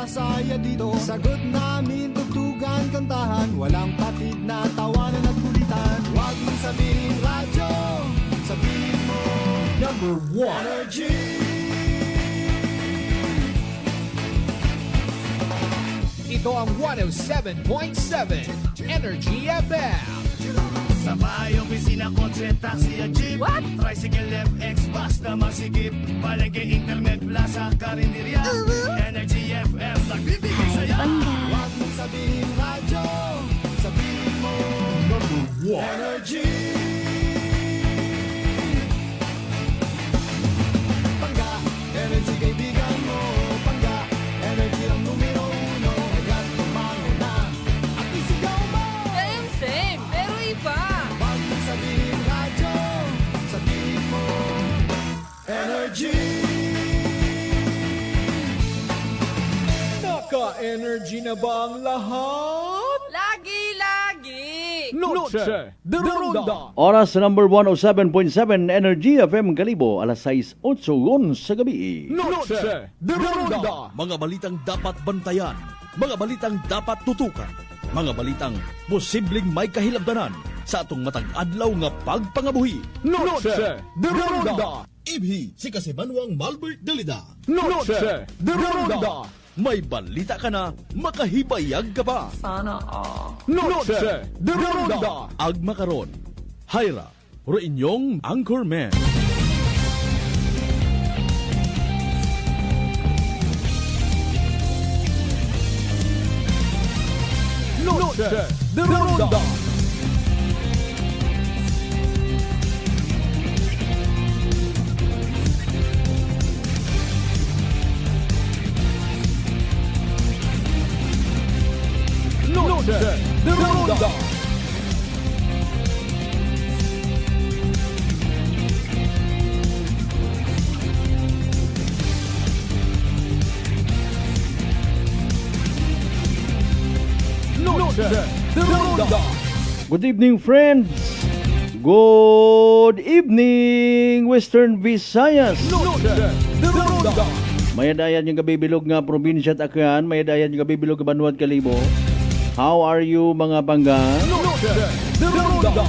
masaya dito. Sagot namin, tugtugan, kantahan, walang patid na tawanan at kulitan. Huwag mong sabihin radyo, sabihin mo number 1 Energy. Ito ang 107.7 Energy FM. Sa bahay, opisina, kotse, taxi at jeep. What? Tricycle, FX, bus na masikip. Palengke, internet, plaza, karinderya. Energy FM, nagbibigay saya. Huwag mong sabihin radyo, sabihin mo number 1 Energy. Pangga, energy kaibigan mo. Pangga, energy ang numero 1. Agad tumalo na at isigaw mo. Same, pero iba. Huwag mong sabihin radyo, sabihin mo energy. Naka-energy na ba ang lahat? Lagi-lagi. Noche de Ronda. Oras sa number 107.7 Energy FM Kalibo, alas 6:08 sa gabi. Noche de Ronda. Mga balitang dapat bantayan, mga balitang dapat tutukan, mga balitang posibleng may kahilabdanan sa atong matag adlaw nga pagpangabuhi. Noche de Ronda. Ibhi si Kasimanwang Malbert Dalida. Noche de Ronda. May balita ka na, makahibayag ka pa. Sana all. Noche de Ronda. Agma karon, Hyra, ro inyong anchorman. Noche de Ronda. Noche de Ronda. Noche de Ronda. Good evening, friends. Good evening, Western Visayas. Noche de Ronda. Mayadayan yung gabibilog nga probinsya at Akyan. Mayadayan yung gabibilog nga Banwad Kalibo. How are you, mga bangga? Noche de Ronda.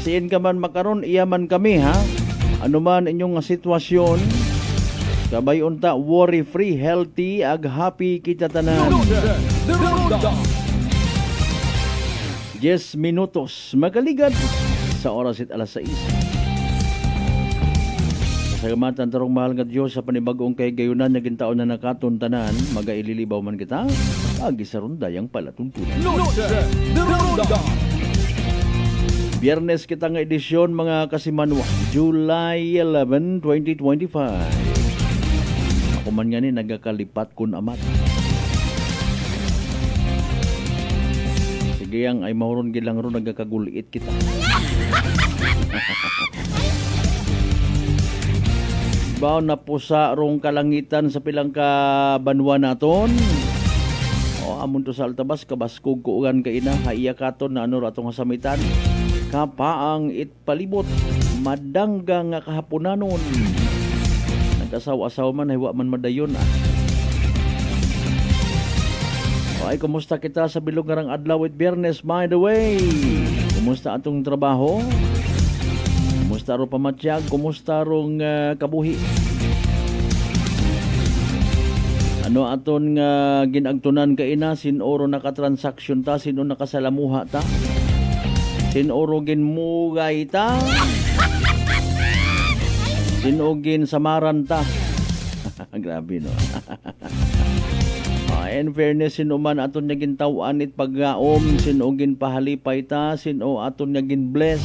Siin ka man makaron, iyaman kami, ha? Ano man inyong sitwasyon, kabay unta, worry-free, healthy, ag happy kita tanan. Noche de Ronda. 10 minutos, magaligad sa oras at alas 6. Sagamatan tarong mahal nga Diyos sa panibagong kay gayunan na gintaon na nakatuntanan, magaililibaw man kita, agi sa rundayang palatuntunan. Noche de Ronda. Biyernes kita nga edisyon, mga kasimanwa, July 11, 2025. Ako man nga ni nagakalipat kun amat. Sige ang ay mahuron gilang ron nagakaguliit kita. Baw na po sa rong kalangitan sa pilang ka banwa naton. O amon to sa altabas kabaskog kuugan ka ina haiya katon na ano ratong hasamitan. Kapaang itpalibot madangga nga kahaponanon. Nagkasaw-asaw man hiwa man madayon ah. O ay kumusta kita sa bilog ngarang adlaw at Biyernes, by the way? Kumusta atong trabaho? Kumusta ro pamatyag? Kumusta rong kabuhi? Ano aton nga ginagtunan ka ina? Sinoro nakatransaksyon ta? Sino nakasalamuha ta? Sinoro ginmugay ta? Sino ginsamaran ta? Grabe no. In fairness, sino man aton niya gintawan it paggaom, sino ginpahalipay ta, sino aton niya ginbless,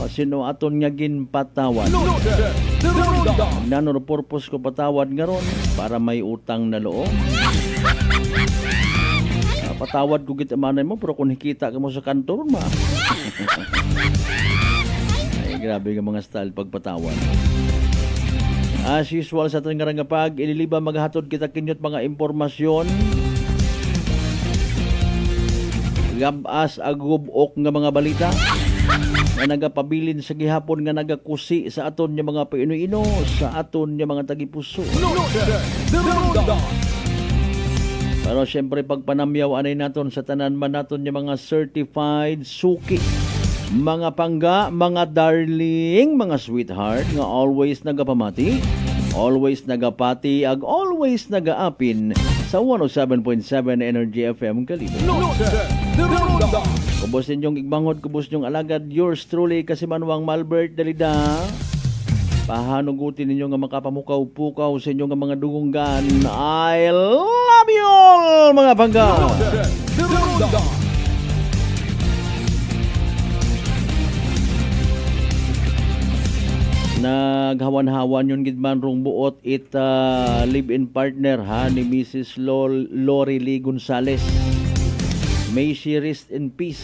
sino aton niya ginpatawad. Noche de Ronda. Nanor purpose ko patawad nga ron para may utang na loob. Patawad ko kita manay mo pero kung hikita ka mo sa kantor ma. Ay grabe nga mga style pagpatawad. As usual sa ating karangapag, ililiba maghatod kita kinyot mga impormasyon. Gabas agubok nga mga balita. nga nagapabilin sa gihapon nga nagakusi sa aton nga mga Pinoy-ino, sa aton nga mga tagipuso. Noche de Ronda. Pero syempre pagpanamyaw anay naton sa tanan man naton nga mga certified suki, mga pangga, mga darling, mga sweetheart nga always nagapamati, always nagapati, ag always nagaapin sa 107.7 Energy FM Kalibo. Noche de Ronda. Kubos ninyong igbanghod, kubos ninyong alagad, yours truly, Kasimanwang Malbert Dalida. Pahanugutin ninyo nga makapamukaw-pukaw sa inyong mga dugunggan. I love you all, mga pangga! Noche de Ronda. Naghawan-hawan yun gidman rong buot it live-in partner ha ni Mrs. Lori Lee Gonzales. May she rest in peace.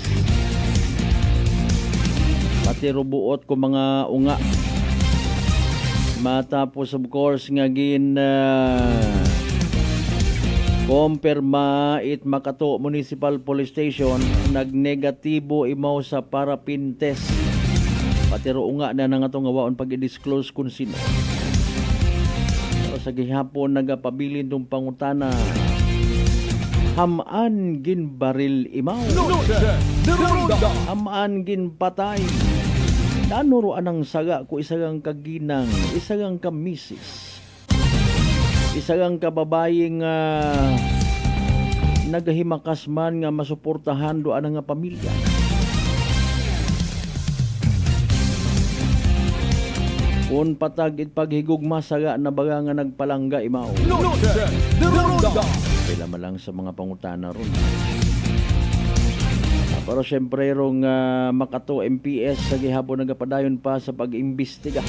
Pati rubuot ko mga unga. Matapos of course nga gin kumpirma it Makato Municipal Police Station nagnegatibo imaw sa parapin test. Pati nga na nga itong awaon pag-i-disclose kung sino. Pero sa gihapon nagapabilin ng pangutana, hamaan gin baril imaw. Noche de Ronda. Hamaan gin patay. Nanuro anang saga ko isagang kaginang, isagang kamisis, isagang kababaying nagahimakas man nga masuportahan do anang nga pamilya. Kung patag it paghigugma saga na baga nga nagpalangga imaw. Noche de Ronda. Pila man lang sa mga pangutana ron. Pero syempre rong Makato MPS sa gihapon nagapadayon pa sa pag-imbestiga.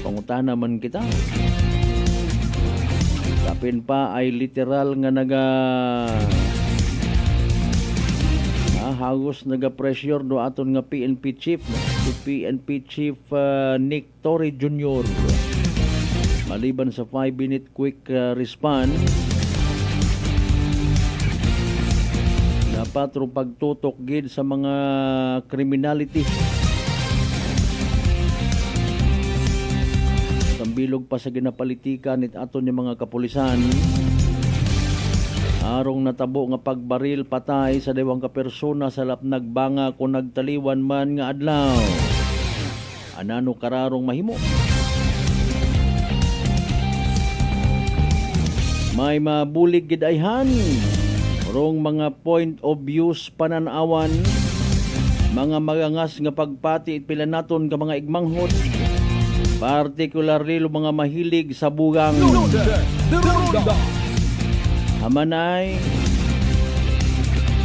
Pangutana man kita. Kapin pa ay literal nga hagos naga-pressure do aton nga PNP chief, si PNP chief Nick Torre Jr. Maliban sa 5-minute quick response, dapat ro pagtutok gid sa mga criminality. Sambilog pa sa ginapalitikan nit aton yung mga kapulisan. Arong natabo nga pagbaril patay sa dewang ka persona sa lapnag banga kung nagtaliwan man nga adlaw. Anano kararong mahimo? May mabulig gidayhan. Rong mga point of views pananawan, mga magangas nga pagpati pila naton ka mga igmanghod, particularly mga mahilig sa bugang. Noche de Ronda. Hamanay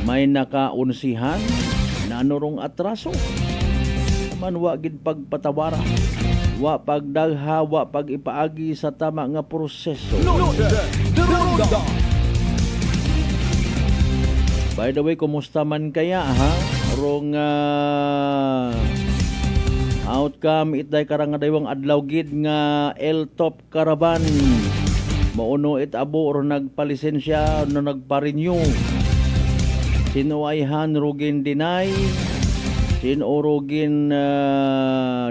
may nakaunsihan na anurong atraso. Haman wa gid pagpatawara, wa pagdagha, wa pag-ipaagi sa tama nga proseso. Noche de Ronda. By the way, kumusta man kaya ha? Rong outcome itay karangadaywang adlaw gid nga L-Top Caravan. Mauno it abo or nagpalisensya no nagpa-renew. Sino ay han rugin deny, sino rugin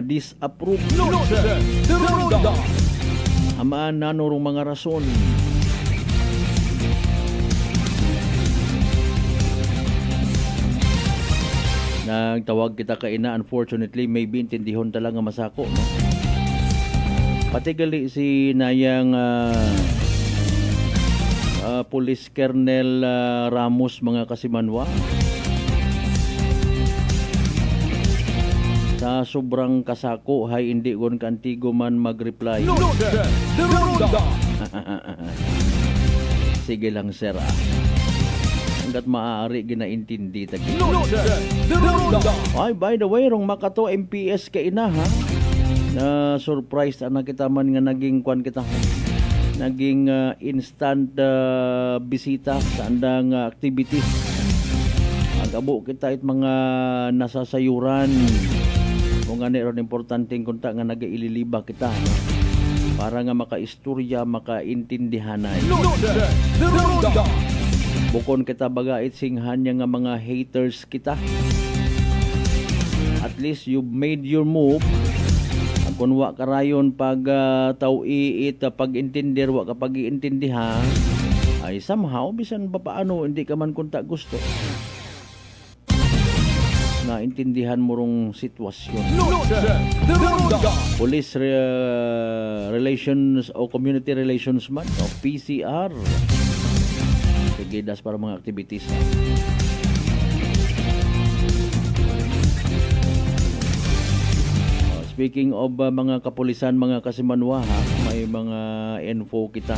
disapprove. Noche de Ronda. Amaan nanurong mga rason. Nagtawag kita kaina, unfortunately maybe intindihon talaga masako, no? Patigali si Nayang Police Colonel Ramos mga Kasimanwa. Sa sobrang kasako hay hindi gon kantigo man mag-reply. Noche de Ronda. Sige lang sir. Hanggat maaari ginaintindi tagi. Noche de Ronda. Ay, by the way, rong Makato MPS ka ina ha. Na surprise na kita man nga naging kwan kita. Naging instant bisita sa andang activities. Agabo kita it mga nasasayuran. Kung nga ron importanteng kunta nga nagaililiba kita. No? Para nga makaistorya, makaintindihanay. Noche de Ronda. Bukon kita baga it singhan nga mga haters kita. least you made your move. Kung wa ka rayon pag tauiit, pag-intindir, wa ka pag-iintindihan, ay somehow, bisan pa paano, hindi ka man kunta gusto. Naintindihan mo rong sitwasyon. Police Relations o Community Relations man, o PCR. Sige, das para mga activities. Speaking of mga kapulisan, mga kasimanwa, ha, may mga info kita.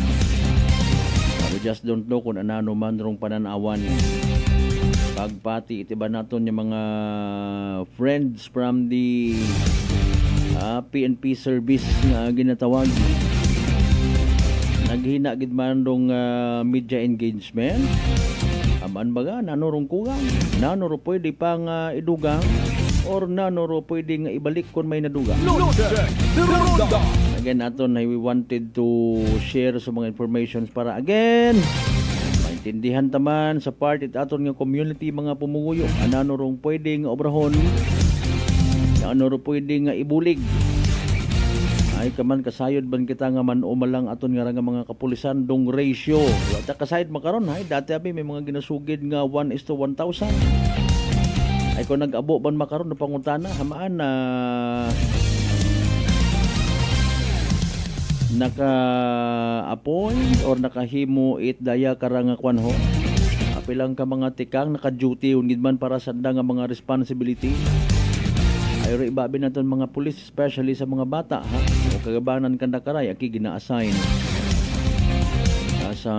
We just don't know kung anano man rong pananawan. Pagpati, itiba naton yung mga friends from the PNP service nga ginatawag. Naghina gid man rong media engagement. Aman baga, nanurong kugang, nanuro pwede pang idugang, or nanuro pwede nga ibalik kung may naduga. Again, naton we wanted to share sa mga informations para again maintindihan taman sa part it aton nga community mga pumuguyo. Nanurong pwede nga obrahon, nanuro pwede nga ibulig. Ay kaman kasayod ban kita nga man umalang aton nga mga kapulisan dong ratio. Wala kasayod makaron hay dati abi may mga ginasugid nga 1:1000. Ay kung nag-abo ban makaron na pangutana hamaan na naka-appoint or nakahimo it daya karanga kwan ho. Apilang ka mga tikang naka-duty ungid man para sa nga mga responsibility. Ay ro ibabi naton mga pulis especially sa mga bata ha. O kagabanan kanda karay aki gina-assign sa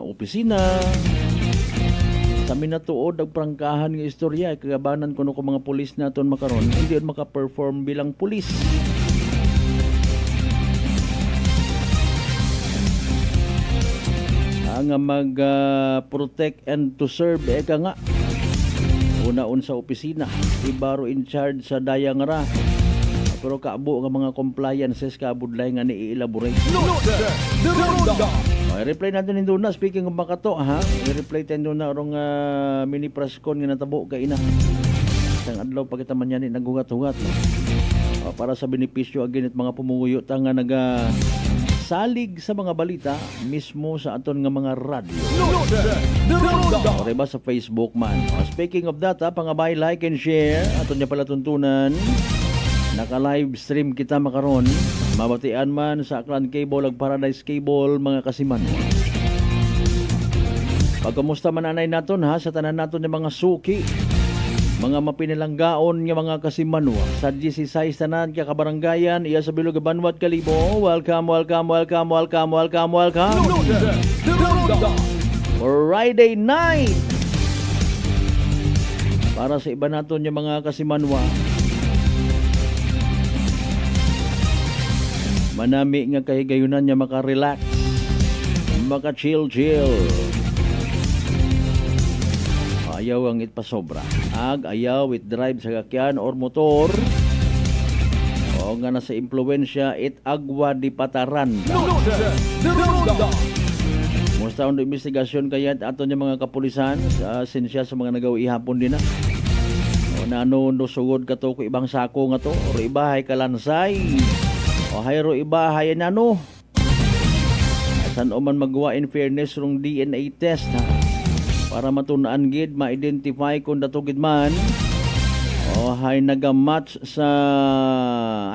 opisina. Sa minatuod ang prangkahan ng istorya, kagabanan kuno ko mga pulis naton makaron, hindi yun maka-perform bilang pulis. Ang mag-protect and to serve, eka nga. Una-un sa opisina, ibaro in charge sa dayang ra. Pero kaabo nga mga compliances, kaabudlay nga ni-elaborate. I-reply natin nito na. Speaking of makato, ha? I-reply tayo na orong mini press con nga natabo ka ina. Isang adlaw pa kita man yan, naghugat-hugat. Para sa benepisyo again at mga pumuguyo nga salig sa mga balita mismo sa aton nga mga radyo. O diba sa Facebook man. Speaking of that, pangabay, like and share. Aton niya pala tuntunan. Naka-live stream kita makaron. Mabatian man sa Aklan Cable ag Paradise Cable mga kasiman. Pagkamusta man anay naton ha sa tanan naton ng mga suki, mga mapinalanggaon nga mga kasimanwa sa 16 tanan ka kabaranggayan iya sa Bilog Banwat Kalibo. Welcome. Friday night para sa iba naton yung mga kasimanwa. Manami nga kahigayunan niya maka-relax, maka-chill. Ayaw ang itpasobra. Ayaw it drive sa kakyan or motor. O nga na sa impluensya it agwa di pataran. Musta ang investigasyon kaya ato niya mga kapulisan sinsya sa mga nagawa ihapon din na. O nano sugod ka to ko ibang sako nga to or ibahay kalansay. O hayro ibahay na no. San o man magawa in fairness rong DNA test ha. Para matunaan gid ma-identify kung dato gid man. O hay nagamatch sa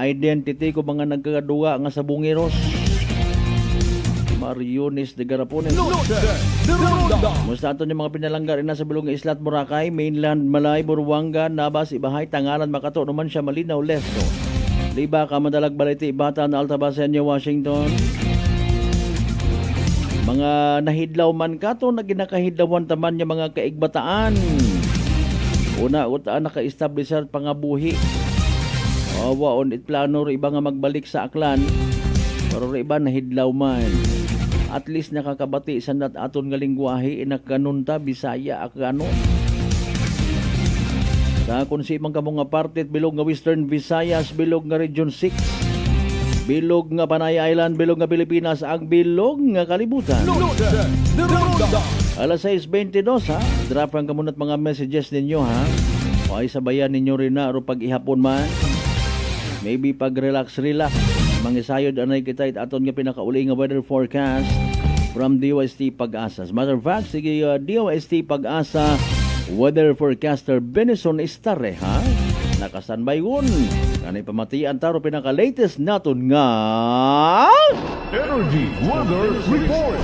identity ko mga nagkagaduwa nga sa bungiros. Mariones de Garapones. Musta ato ni mga pinalanggar na sa Bilog nga Isla at Boracay, Mainland, Malay, Buruanga, Nabas, Ibahay, Tangalan, Makato, naman siya Malinaw, Lesto. Liba ka madalag baliti Bata na Altabaseña, Washington. Mga nahidlaw man kato na ginakahidlawan taman yung mga kaigbataan. Una utaan naka-establisher pangabuhi. Waon it plano ro iba nga magbalik sa Aklan. Pero ro iba nahidlaw man. At least nakakabati sa aton nga lingwahe inakanunta Bisaya akano. Sa konsimang kamong nga parte bilog nga Western Visayas, bilog nga Region 6, bilog nga Panay Island, bilog nga Pilipinas, ang bilog nga kalibutan. Alas 6:22 ha, drop ang kamunat mga messages ninyo ha. O ay sabayan ninyo rin na aron pag ihapon man. Maybe pag relax. Mangisayod anay kita aton nga pinakauli nga weather forecast from DOST Pag-asa. As a matter of fact, sige DOST Pag-asa weather forecaster Benison Estareha nakasanbay yun. Kanay pamatian taro pinaka-latest naton nga Energy Weather Report.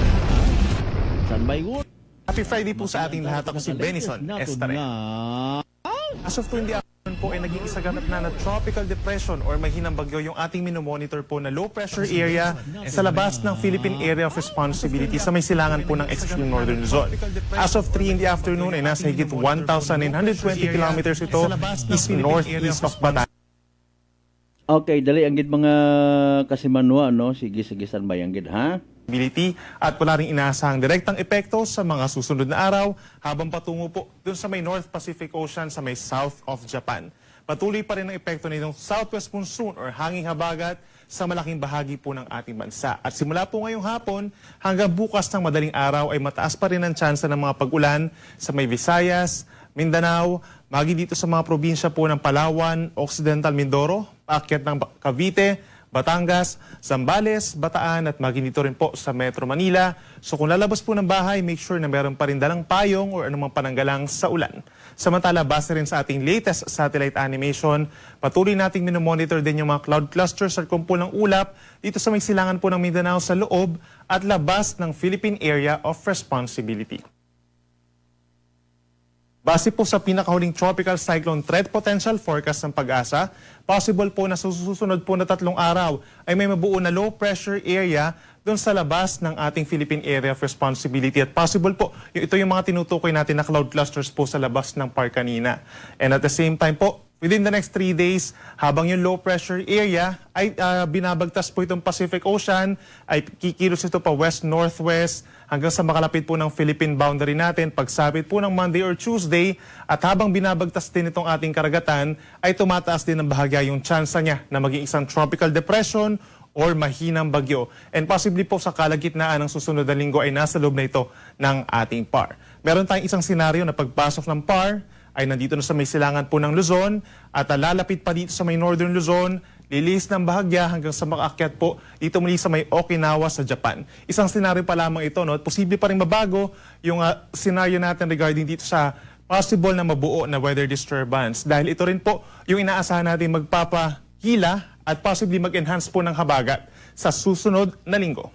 sanbay yun. Happy Friday po sa ating lahat. Ako si Benison Estare. As of 20 afternoon po ay naging isa ganap na tropical depression or mahinang bagyo yung ating minomonitor po na low pressure area sa labas ng Philippine Area of Responsibility sa may silangan po ng extreme northern Luzon. As of 3 in the afternoon ay nasa higit 1,920 kilometers ito east northeast of Bataan. Okay, dali ang gid mga kasimanwa, no? Sige, sanbay ang gid, ha? At wala rin inaasahang direktang epekto sa mga susunod na araw habang patungo po dun sa may North Pacific Ocean sa may south of Japan. Patuloy pa rin ang epekto nitong southwest monsoon or hanging habagat sa malaking bahagi po ng ating bansa. At simula po ngayong hapon hanggang bukas ng madaling araw ay mataas pa rin ang tsansa ng mga pag-ulan sa may Visayas, Mindanao, magi dito sa mga probinsya po ng Palawan, Occidental Mindoro, paakyat ng Cavite, Batangas, Zambales, Bataan at maging dito rin po sa Metro Manila. So kung lalabas po ng bahay, make sure na meron pa rin dalang payong o anumang pananggalang sa ulan. Samantala, base rin sa ating latest satellite animation, patuloy nating minomonitor din yung mga cloud clusters at kumpul ng ulap dito sa may silangan po ng Mindanao sa loob at labas ng Philippine Area of Responsibility. Base po sa pinakahuling tropical cyclone threat potential forecast ng Pag-asa, possible po na sa susunod po na 3 araw ay may mabuo na low pressure area doon sa labas ng ating Philippine Area of Responsibility. At possible po, ito yung mga tinutukoy natin na cloud clusters po sa labas ng PAR kanina. And at the same time po, within the next 3 days, habang yung low pressure area ay binabagtas po itong Pacific Ocean, ay kikilos ito pa west-northwest hanggang sa makalapit po ng Philippine boundary natin, pagsapit po ng Monday or Tuesday, at habang binabagtas din itong ating karagatan, ay tumataas din ng bahagya yung tsansa niya na maging isang tropical depression or mahinang bagyo. And possibly po sa kalagitnaan ng susunod na linggo ay nasa loob na ito ng ating PAR. Meron tayong isang senaryo na pagpasok ng PAR, ay nandito na sa may silangan po ng Luzon at lalapit pa dito sa may northern Luzon, lilis ng bahagya hanggang sa makaakyat po dito muli sa may Okinawa sa Japan. Isang senaryo pa lamang ito, no? At posible pa rin mabago yung senaryo natin regarding dito sa possible na mabuo na weather disturbance. Dahil ito rin po yung inaasahan natin magpapahila at possibly mag-enhance po ng habagat sa susunod na linggo.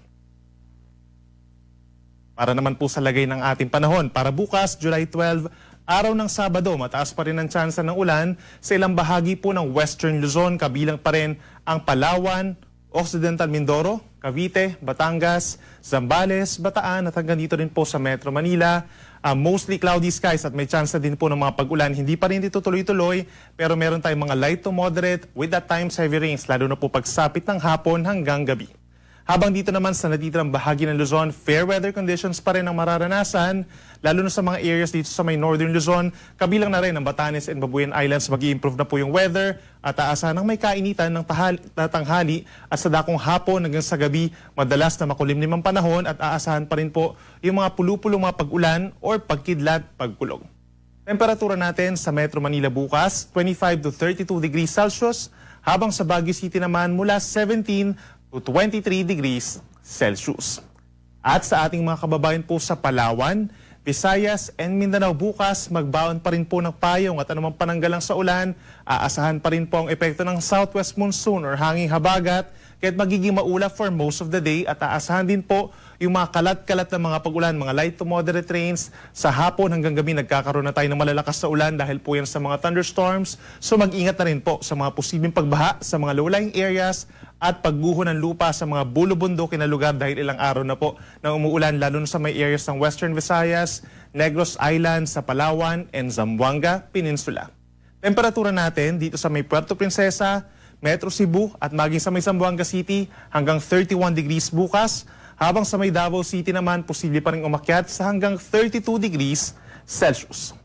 Para naman po sa lagay ng ating panahon, para bukas, July 12, araw ng Sabado, mataas pa rin ang tsansa ng ulan sa ilang bahagi po ng Western Luzon, kabilang pa rin ang Palawan, Occidental Mindoro, Cavite, Batangas, Zambales, Bataan at hanggang dito rin po sa Metro Manila. Mostly cloudy skies at may tsansa din po ng mga pag-ulan. Hindi pa rin dito tuloy-tuloy pero meron tayong mga light to moderate with at times heavy rains, lalo na po pagsapit ng hapon hanggang gabi. Habang dito naman sa natitirang bahagi ng Luzon, fair weather conditions pa rin ang mararanasan, lalo na sa mga areas dito sa may northern Luzon. Kabilang na rin ang Batanes and Babuyan Islands, mag-i-improve na po yung weather at aasahan ng may kainitan ng tanghali at sa dakong hapon hanggang sa gabi, madalas na makulimlim ang panahon at aasahan pa rin po yung mga pulupulong mga pag-ulan or pagkidlat, pagkulog. Temperatura natin sa Metro Manila bukas, 25 to 32 degrees Celsius, habang sa Baguio City naman mula 17 to 23 degrees Celsius. At sa ating mga kababayan po sa Palawan, Visayas and Mindanao bukas, magbaon pa rin po ng payong at anumang pananggalang sa ulan, aasahan pa rin po ang epekto ng southwest monsoon or hanging habagat, kaya't magiging maulap for most of the day at aasahan din po yung mga kalat-kalat na mga pag-ulan, mga light to moderate rains. Sa hapon hanggang gabi nagkakaroon na tayo ng malalakas na ulan dahil po yan sa mga thunderstorms. So mag-ingat na rin po sa mga posibleng pagbaha sa mga low-lying areas at pagguho ng lupa sa mga bulubundukin na lugar dahil ilang araw na po na umuulan lalo na sa may areas ng Western Visayas, Negros Island, sa Palawan, and Zamboanga Peninsula. Temperatura natin dito sa may Puerto Princesa, Metro Cebu at maging sa may Zamboanga City hanggang 31 degrees bukas, habang sa may Davao City naman posible pa rin umakyat sa hanggang 32 degrees Celsius.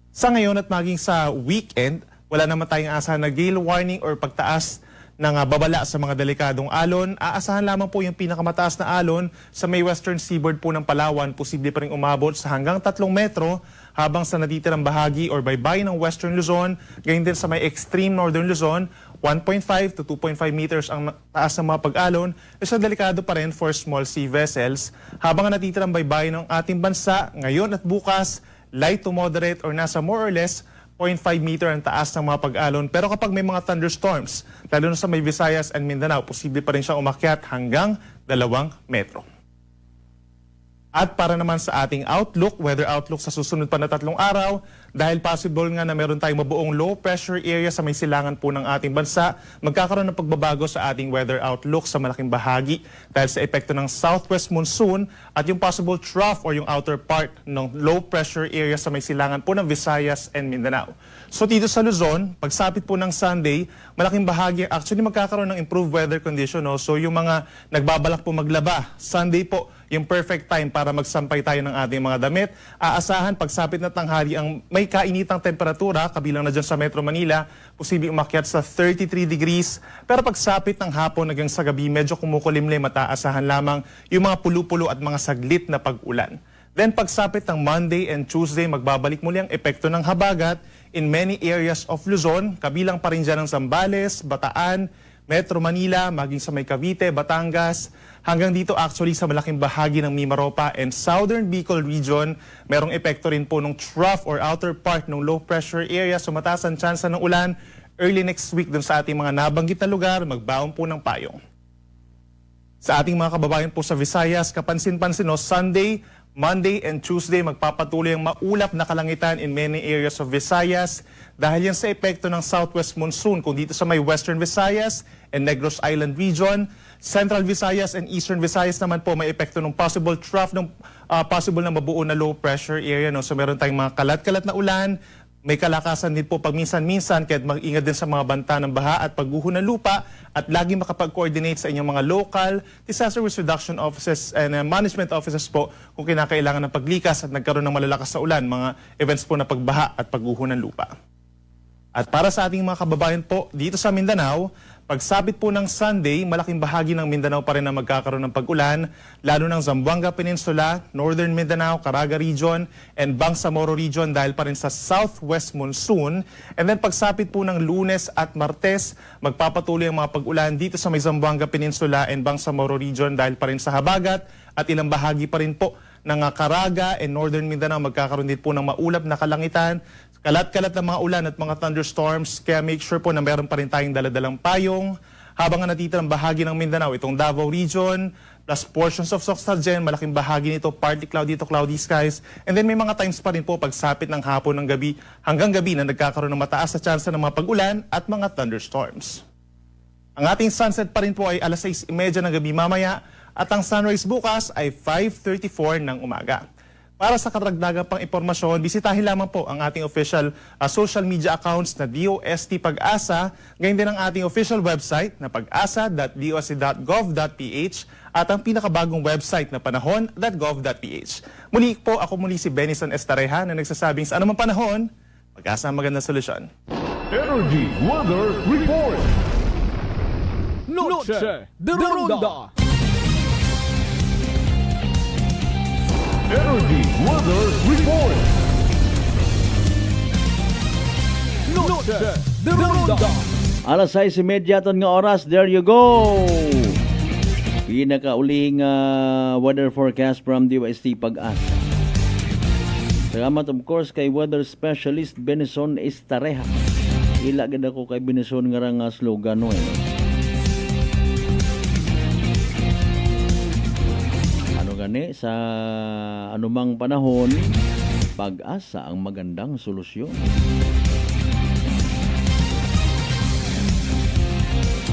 Sa ngayon at maging sa weekend, wala naman tayong asahan na gale warning or pagtaas ng babala sa mga delikadong alon. Aasahan lamang po yung pinakamataas na alon sa may western seaboard po ng Palawan. Posible pa rin umabot sa hanggang 3 metro, habang sa natitirang bahagi or baybayin ng Western Luzon, gayon din sa may extreme Northern Luzon, 1.5 to 2.5 meters ang taas ng mga pag-alon. Isa delikado pa rin for small sea vessels. Habang ang natitirang baybayin ng ating bansa, ngayon at bukas, light to moderate or nasa more or less 0.5 meter ang taas ng mga pag-alon. Pero kapag may mga thunderstorms, lalo na sa may Visayas and Mindanao, posible pa rin siyang umakyat hanggang 2 metro. At para naman sa ating outlook, weather outlook sa susunod pa na 3 araw, dahil possible nga na meron tayong mabuong low pressure area sa may silangan po ng ating bansa, magkakaroon ng pagbabago sa ating weather outlook sa malaking bahagi dahil sa epekto ng southwest monsoon at yung possible trough or yung outer part ng low pressure area sa may silangan po ng Visayas and Mindanao. So dito sa Luzon, pagsapit po ng Sunday, malaking bahagi actually magkakaroon ng improved weather condition. No? So yung mga nagbabalak po maglaba, Sunday po, yung perfect time para magsampay tayo ng ating mga damit. Aasahan pagsapit na tanghali ang may kainitang temperatura, kabilang na dyan sa Metro Manila, posibleng umakyat sa 33 degrees. Pero pagsapit ng hapon hanggang sa gabi, medyo kumukulimlim at aasahan lamang yung mga pulu-pulo at mga saglit na pag-ulan. Then pagsapit ng Monday and Tuesday, magbabalik muli ang epekto ng habagat in many areas of Luzon, kabilang pa rin dyan ng Zambales, Bataan, Metro Manila, maging sa may Cavite, Batangas, hanggang dito actually sa malaking bahagi ng Mimaropa and Southern Bicol region, merong epekto rin po ng trough or outer part ng low pressure area. So mataas ang tsansa ng ulan early next week dun sa ating mga nabanggit na lugar, magbaon po ng payong. Sa ating mga kababayan po sa Visayas, kapansin-pansin no, Sunday, Monday and Tuesday magpapatuloy ang maulap na kalangitan in many areas of Visayas dahil yan sa epekto ng southwest monsoon kung dito sa may western Visayas and Negros Island region. Central Visayas and Eastern Visayas naman po may epekto ng possible trough ng possible na mabuo na low pressure area. No? So meron tayong mga kalat-kalat na ulan, may kalakasan din po pagminsan-minsan, kaya mag-ingat din sa mga banta ng baha at pagguho ng lupa at lagi makapag-coordinate sa inyong mga local disaster risk reduction offices and management offices po kung kinakailangan ng paglikas at nagkaroon ng malalakas na ulan, mga events po na pagbaha at pagguho ng lupa. At para sa ating mga kababayan po dito sa Mindanao, pagsapit po ng Sunday, malaking bahagi ng Mindanao pa rin na magkakaroon ng pag-ulan, lalo ng Zamboanga Peninsula, Northern Mindanao, Caraga Region, and Bangsamoro Region dahil pa rin sa southwest monsoon. And then pagsapit po ng Lunes at Martes, magpapatuloy ang mga pag-ulan dito sa may Zamboanga Peninsula and Bangsamoro Region dahil pa rin sa habagat at ilang bahagi pa rin po ng Caraga and Northern Mindanao magkakaroon din po ng maulap na kalangitan, kalat-kalat na mga ulan at mga thunderstorms, kaya make sure po na meron pa rin tayong daladalang payong. Habang ang natitirang bahagi ng Mindanao, itong Davao Region, plus portions of Soxargen, malaking bahagi nito, partly cloudy to cloudy skies. And then may mga times pa rin po pagsapit ng hapon ng gabi hanggang gabi na nagkakaroon ng mataas na tsansa ng mga pag-ulan at mga thunderstorms. Ang ating sunset pa rin po ay alas 6:30 ng gabi mamaya at ang sunrise bukas ay 5:34 ng umaga. Para sa karagdagang pang impormasyon, bisitahin lamang po ang ating official social media accounts na DOST Pag-asa, gayon din ang ating official website na pag-asa.dost.gov.ph at ang pinakabagong website na panahon.gov.ph. Muli po, ako muli si Benison Estareja na nagsasabing sa anumang panahon, Pag-asa ang magandang solusyon. Energy Weather Report. Noche de Ronda. Energy Weather Report. Noche de Ronda. Alas 6:30 ton nga oras, there you go. Pinakauling weather forecast from DOST Pag-asa. Salamat of course kay weather specialist Benison Estareja. Ila gid ako kay Benison nga nga slogan no. Ano gani sa anumang panahon, Pag-asa ang magandang solusyon.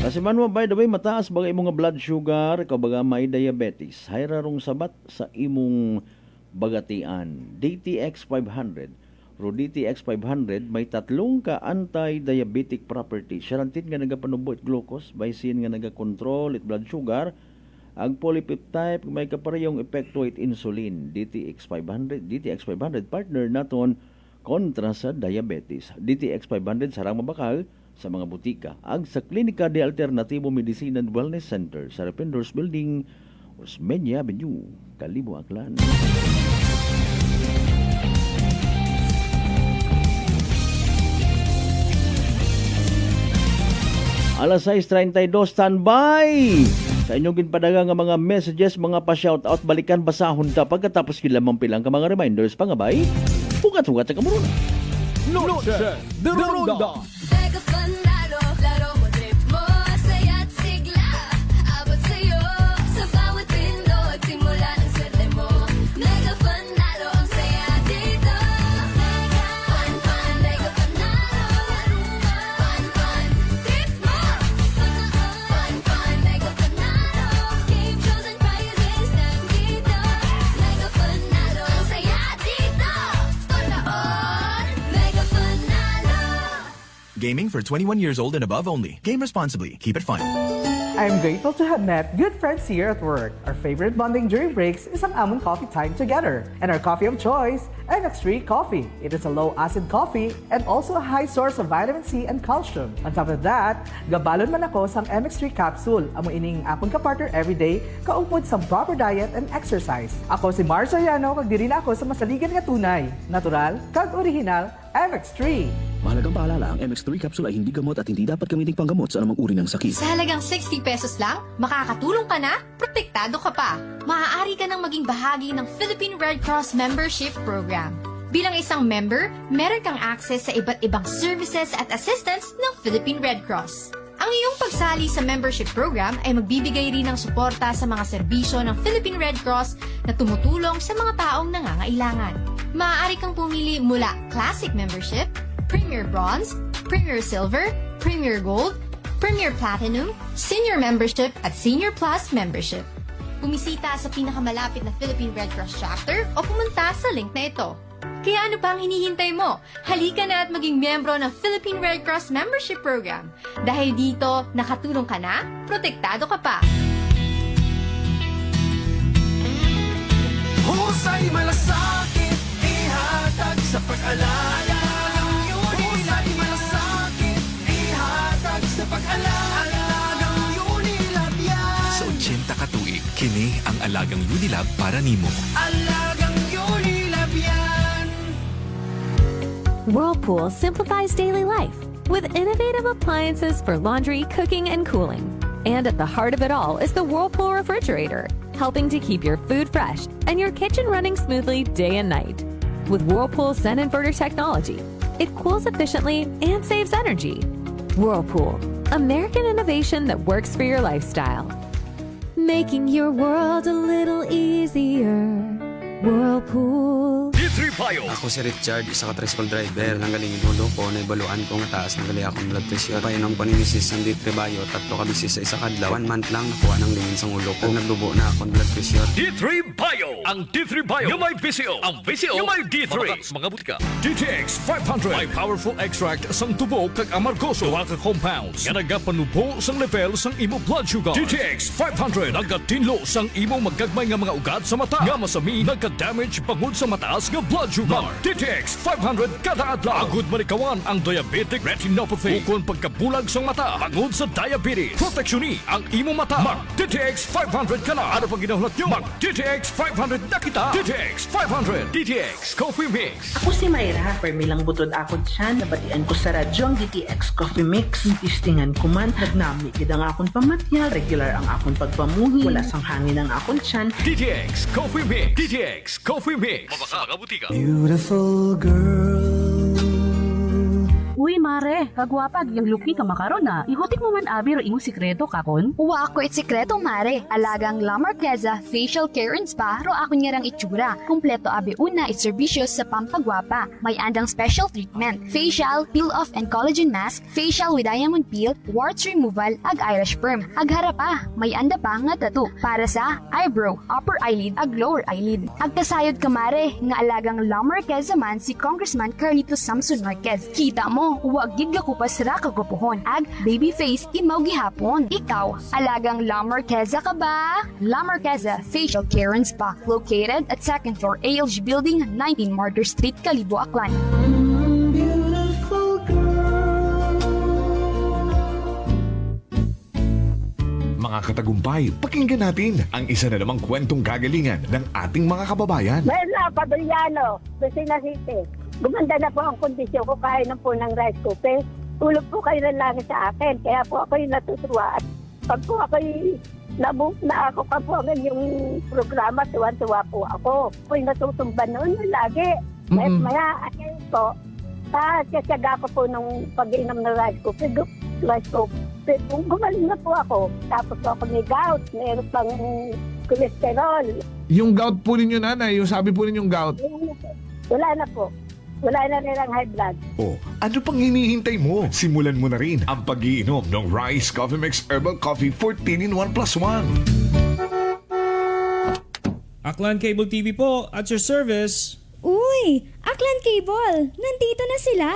Kasi man by the way, mataas bagay imong blood sugar, kabaga may diabetes, hayrarong sabat sa imong bagatian. DTX 500. Ro DTX 500 may 3 ka anti-diabetic properties. Siyarantin nga nagapanubo it glucose, baisin nga nagakontrol it blood sugar. Ang polypeptide may kaparehong epekto it insulin. DTX 500 partner naton kontra sa diabetes. DTX 500 sarang mabakal sa mga butika ag sa Klinika de Alternativo Medicine and Wellness Center sa Rependors Building, Osmeña Avenue, Kalibo, Aklan. Alas 6:32, standby! Sa inyong ginpadaga nga mga messages, mga pa-shoutout, balikan basahon ta pagkatapos kilamang pilang ka mga reminders pangabay. Hugat-hugat sa kamuruna. Noche de Ronda. Mega Panalo, laro mo, trip mo, saya at sigla. Abot sa'yo, sa bawat pindot, simula ng swerte mo. Mega Panalo, ang saya dito. Mega Pan, Mega Panalo, laro mo. Pan, trip mo. Pan, Mega Panalo, game shows and prizes nandito. Mega Panalo, ang saya dito. Panaon, Mega Panalo. Gaming for 21 years old and above only. Game responsibly. Keep it fun. I'm grateful to have met good friends here at work. Our favorite bonding during breaks is ang amon coffee time together. And our coffee of choice, MX3 Coffee. It is a low-acid coffee and also a high source of vitamin C and calcium. On top of that, gabalon man ako sang MX3 capsule. Amo ining akong kapartner everyday, kaupod sa proper diet and exercise. Ako si Mars Soriano, kag diri na ako sa masaligan nga tunay, natural, kag original, MX3. Mahalagang paalala, ang MX3 capsule ay hindi gamot at hindi dapat gamitin panggamot sa anumang uri ng sakit. Sa halagang 60 pesos lang, makakatulong ka na, protektado ka pa. Maaari ka nang maging bahagi ng Philippine Red Cross Membership Program. Bilang isang member, meron kang access sa iba't ibang services at assistance ng Philippine Red Cross. Ang iyong pagsali sa membership program ay magbibigay rin ng suporta sa mga serbisyo ng Philippine Red Cross na tumutulong sa mga taong nangangailangan. Maaari kang pumili mula Classic Membership, Premier Bronze, Premier Silver, Premier Gold, Premier Platinum, Senior Membership at Senior Plus Membership. Bumisita sa pinakamalapit na Philippine Red Cross chapter o pumunta sa link na ito. Kaya ano pa ang hinihintay mo? Halika na at maging miyembro ng Philippine Red Cross Membership Program. Dahil dito, nakatulong ka na, protektado ka pa. Husay malasakit, ihatag sa pag-alala. Husay malasakit, ihatag sa pag-alala. Unilab yan. Sa 80 katuig, kini ang alagang Unilab para nimo. Alagang Unilab yan. Whirlpool simplifies daily life with innovative appliances for laundry, cooking, and cooling. And at the heart of it all is the Whirlpool refrigerator, helping to keep your food fresh and your kitchen running smoothly day and night. With Whirlpool Sun Inverter technology, it cools efficiently and saves energy. Whirlpool, American innovation that works for your lifestyle. Making your world a little easier. Whirlpool. D3 Bio. Ako si Richard, isa ka tricycle driver. Nanggaling yung ulo ko, naibaluan ko nga taas, nanggali akong blood pressure. Painom ko ni Mrs. ng D3 Bio, 3 ka bisis sa isa kadlaw. 1 month lang, nakuha ng lingin sa ulo ko. Naglubo na akong blood pressure. D3 Bio. Ang D3 Bio yung may VCO. Ang VCO yung may D3. Mga butika. DTX 500. May powerful extract sang tubo kag amargoso. Duha ka compounds. Nga nagapanubo sang level sang imo blood sugar. DTX 500. Nagatinlo sang imo magagmay nga mga ugat sa mata. Nga masami nagka-damage pangod sa mataas nga blood sugar. DTX 500 kada adlaw. Agud manikawan ang diabetic retinopathy. Ukon pagkabulag sang mata pangod sa diabetes. Proteksyon ni ang imo mata. Mag DTX 500 kana. Ano pang ginahulat nyo? Mag DTX 500 na kita. DTX 500. DTX Coffee Mix. Ako si Mayra, permilang butod ako dyan, nabatian ko sa radyo ang DTX Coffee Mix. Tistingan ko man, nagnami gid ang akong pamatya, regular ang akong pagpamuhi, wala sang hangin ang akong tiyan. DTX Coffee Mix. DTX Coffee Mix. Mabaka butika. Beautiful girl. Uy, mare, kagwapag yung luki ka makaron na. Ihutik mo man abi ro imong sikreto kakon. Uwa ako it sikreto, mare. Alagang La Marqueza Facial Care and Spa, ro ako niyarang itsura. Kumpleto abi una itserbisyo sa pampagwapa. May andang special treatment. Facial, peel-off and collagen mask, facial with diamond peel, warts removal, ag eyelash perm. Ag harapa, may anda pa nga tattoo. Para sa eyebrow, upper eyelid, ag lower eyelid. Ag kasayod ka, mare, nga alagang La Marqueza man si Congressman Carlito Samson Marquez. Kita mo, huwag gid ka kupas ra kagupuhon. Ag baby face imaw gihapon. Ikaw, alagang La Marqueza ka ba? La Marqueza Facial Care and Spa, located at 2nd floor ALG Building, 19 Martyr Street, Kalibo, Aklan. Beautiful girl. mga katagumpay. Pakinggan natin ang isa na namang kwentong kagalingan ng ating mga kababayan. Merla Padriano, Lucena City. Gumanda na po ang kondisyon ko kahit po ng rice cooker. Tulog po kayo ng langit sa akin. Kaya po ako yung natutuwa. At pag po ako na ako pa po ang yung programa, tuwan-tuwa po ako. Ako yung natutumba noon lagi. Maya, ayun po. Kasaga ko po nung pag-inom ng rice cooker. Gumaling na po ako. Tapos po ako may gout. Meron pang cholesterol. Yung gout po ninyo, nanay, yung sabi po ninyong gout. Wala na po. Wala na rin ang high blood. Oh, ano pang hinihintay mo? Simulan mo na rin ang pag-iinom ng Rice Coffee Mix Herbal Coffee 14 in 1 plus 1. Aklan Cable TV po, at your service. Uy! Aklan Cable! Nandito na sila!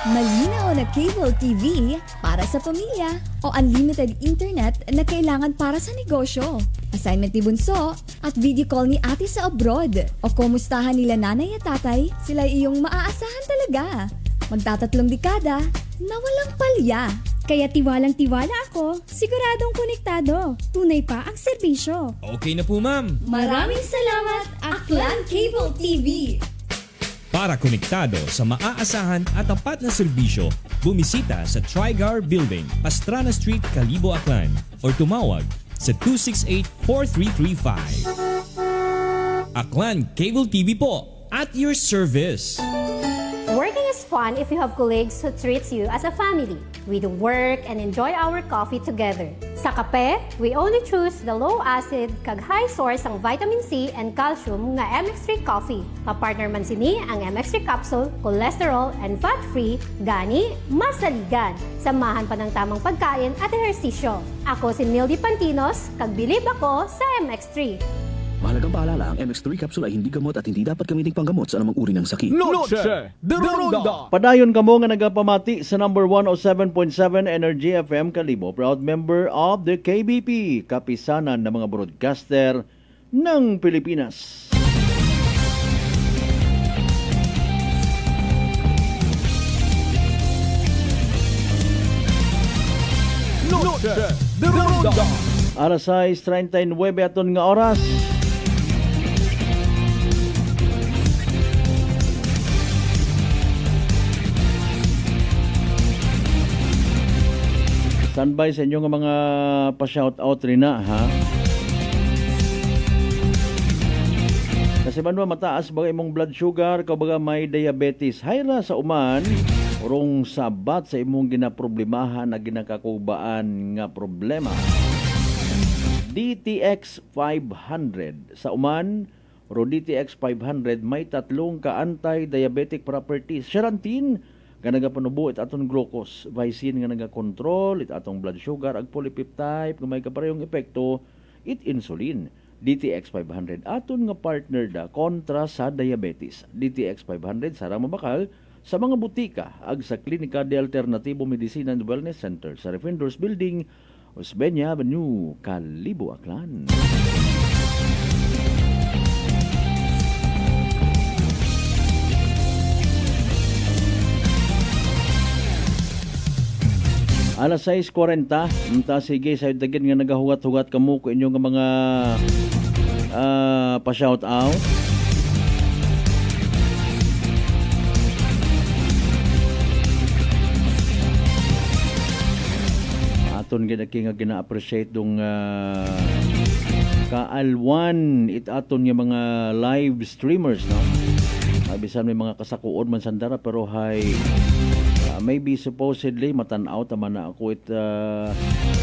Malinaw na cable TV para sa pamilya o unlimited internet na kailangan para sa negosyo. Assignment ni Bunso at video call ni ate sa abroad. O kumustahan nila nanay at tatay, sila iyong maaasahan talaga. Magtatatlong dekada na walang palya. Kaya tiwalang-tiwala ako, siguradong konektado. Tunay pa ang serbisyo. Okay na po, ma'am. Maraming salamat, Aklan Cable TV! Para konektado sa maaasahan at tapat na serbisyo, bumisita sa Trigar Building, Pastrana Street, Calibo, Aklan or tumawag sa 268-4335. Aklan Cable TV po, at your service. Working is fun if you have colleagues who treats you as a family. We do work and enjoy our coffee together. Sa kape, we only choose the low-acid kag high source ang vitamin C and calcium nga MX3 coffee. Kapartner man sini ang MX3 capsule, cholesterol and fat-free, gani, masaligan. Samahan pa ng tamang pagkain at ehersisyo. Ako si Mildy Pantinos, kag bilib ako sa MX3. Mahalagang paalala, ang MX3 capsule ay hindi gamot at hindi dapat gamiting panggamot sa anumang uri ng sakit. Noche de Ronda. Padayon kamo nga nagapamati sa number 107.7 Energy FM Calibo, proud member of the KBP, kapisanan ng mga broadcaster ng Pilipinas. Noche de Ronda. Alas 6:39 aton nga oras. Standby sa inyo nga mga pa-shoutout rin na, ha? Kasi ba mataas baga imong blood sugar, kabaga may diabetes, hayra sa uman, urong sabat sa imong ginaproblemahan na ginakakubaan nga problema. DTX 500 sa uman, ro DTX 500 may tatlong ka anti-diabetic properties. Charantin, nga nagapanubo it aton glucose, vicin nga nagakontrol it atong blood sugar, ag polypeptide nga may kaparehong epekto it insulin. DTX 500 aton nga partner da kontra sa diabetes. DTX 500 sarang mabakal sa mga butika ag sa Klinika de Alternatibo Medicina and Wellness Center sa Refenders Building, Osmeña Avenue, Calibo, Aklan. Alas 6:40, sige sa dagin nga nagahugat-hugat kamo ko inyong mga pa-shout out. Aton gina-appreciate dong kaalwan it aton nga mga live streamers, no. Bisan may mga kasakuon man sandara pero hay maybe supposedly matanaw tama na ako it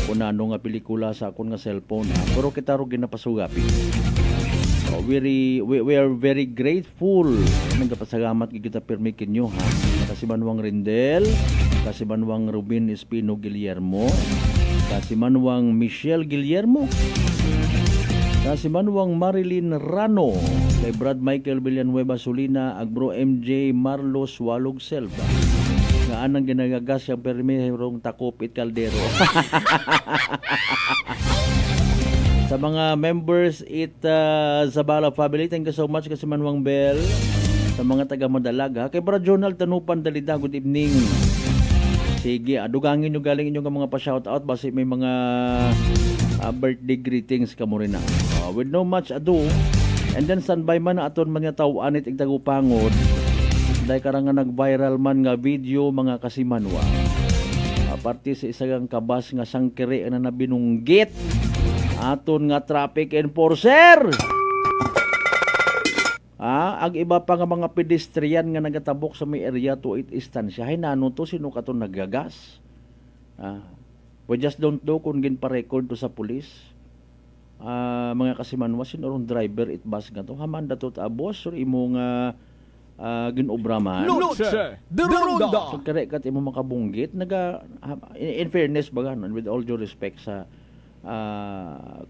kunano nga pelikula sa akon nga cellphone, ha? Pero kita ro ginapasugapi. So, we are very grateful nagapasalamat kita permikin nyo, ha? Kasi Manuang Rindel, kasi Manuang Rubin Espino Guillermo, kasi Manuang Michelle Guillermo, kasi Manuang Marilyn Rano, kay Brad Michael Villanueva Solina, Agbro MJ Marlos Walog Selva, nga anang ginagagas yung permirong takupit kaldero. Sa mga members Zabala family, thank you so much kasi Manuang Bell. Sa mga taga Madalag, ha? Kay Brad Jonal Tanupan Dalida, good evening. Sige, dugangin nyo galing inyong mga pa-shoutout basi may mga birthday greetings ka mo rin na. With no much ado, and then standby man na aton man nga tawanit igtagupangod. Dahil karang nga nag-viral man nga video mga kasimanwa. Aparte sa isang kabas nga sangkiri na nabinunggit aton nga traffic enforcer. Ang iba pa nga mga pedestrian nga nagatabok sa may area to it istansya. Hay nano to sino ka to nagagas? We just don't know kung ginpa-record to sa pulis. Mga kasimanwa sinurong driver it bus nga to. Haman dato ta boss or imong ginobraman. Noche de Ronda. So kare kat imo makabunggit in fairness baga with all due respect sa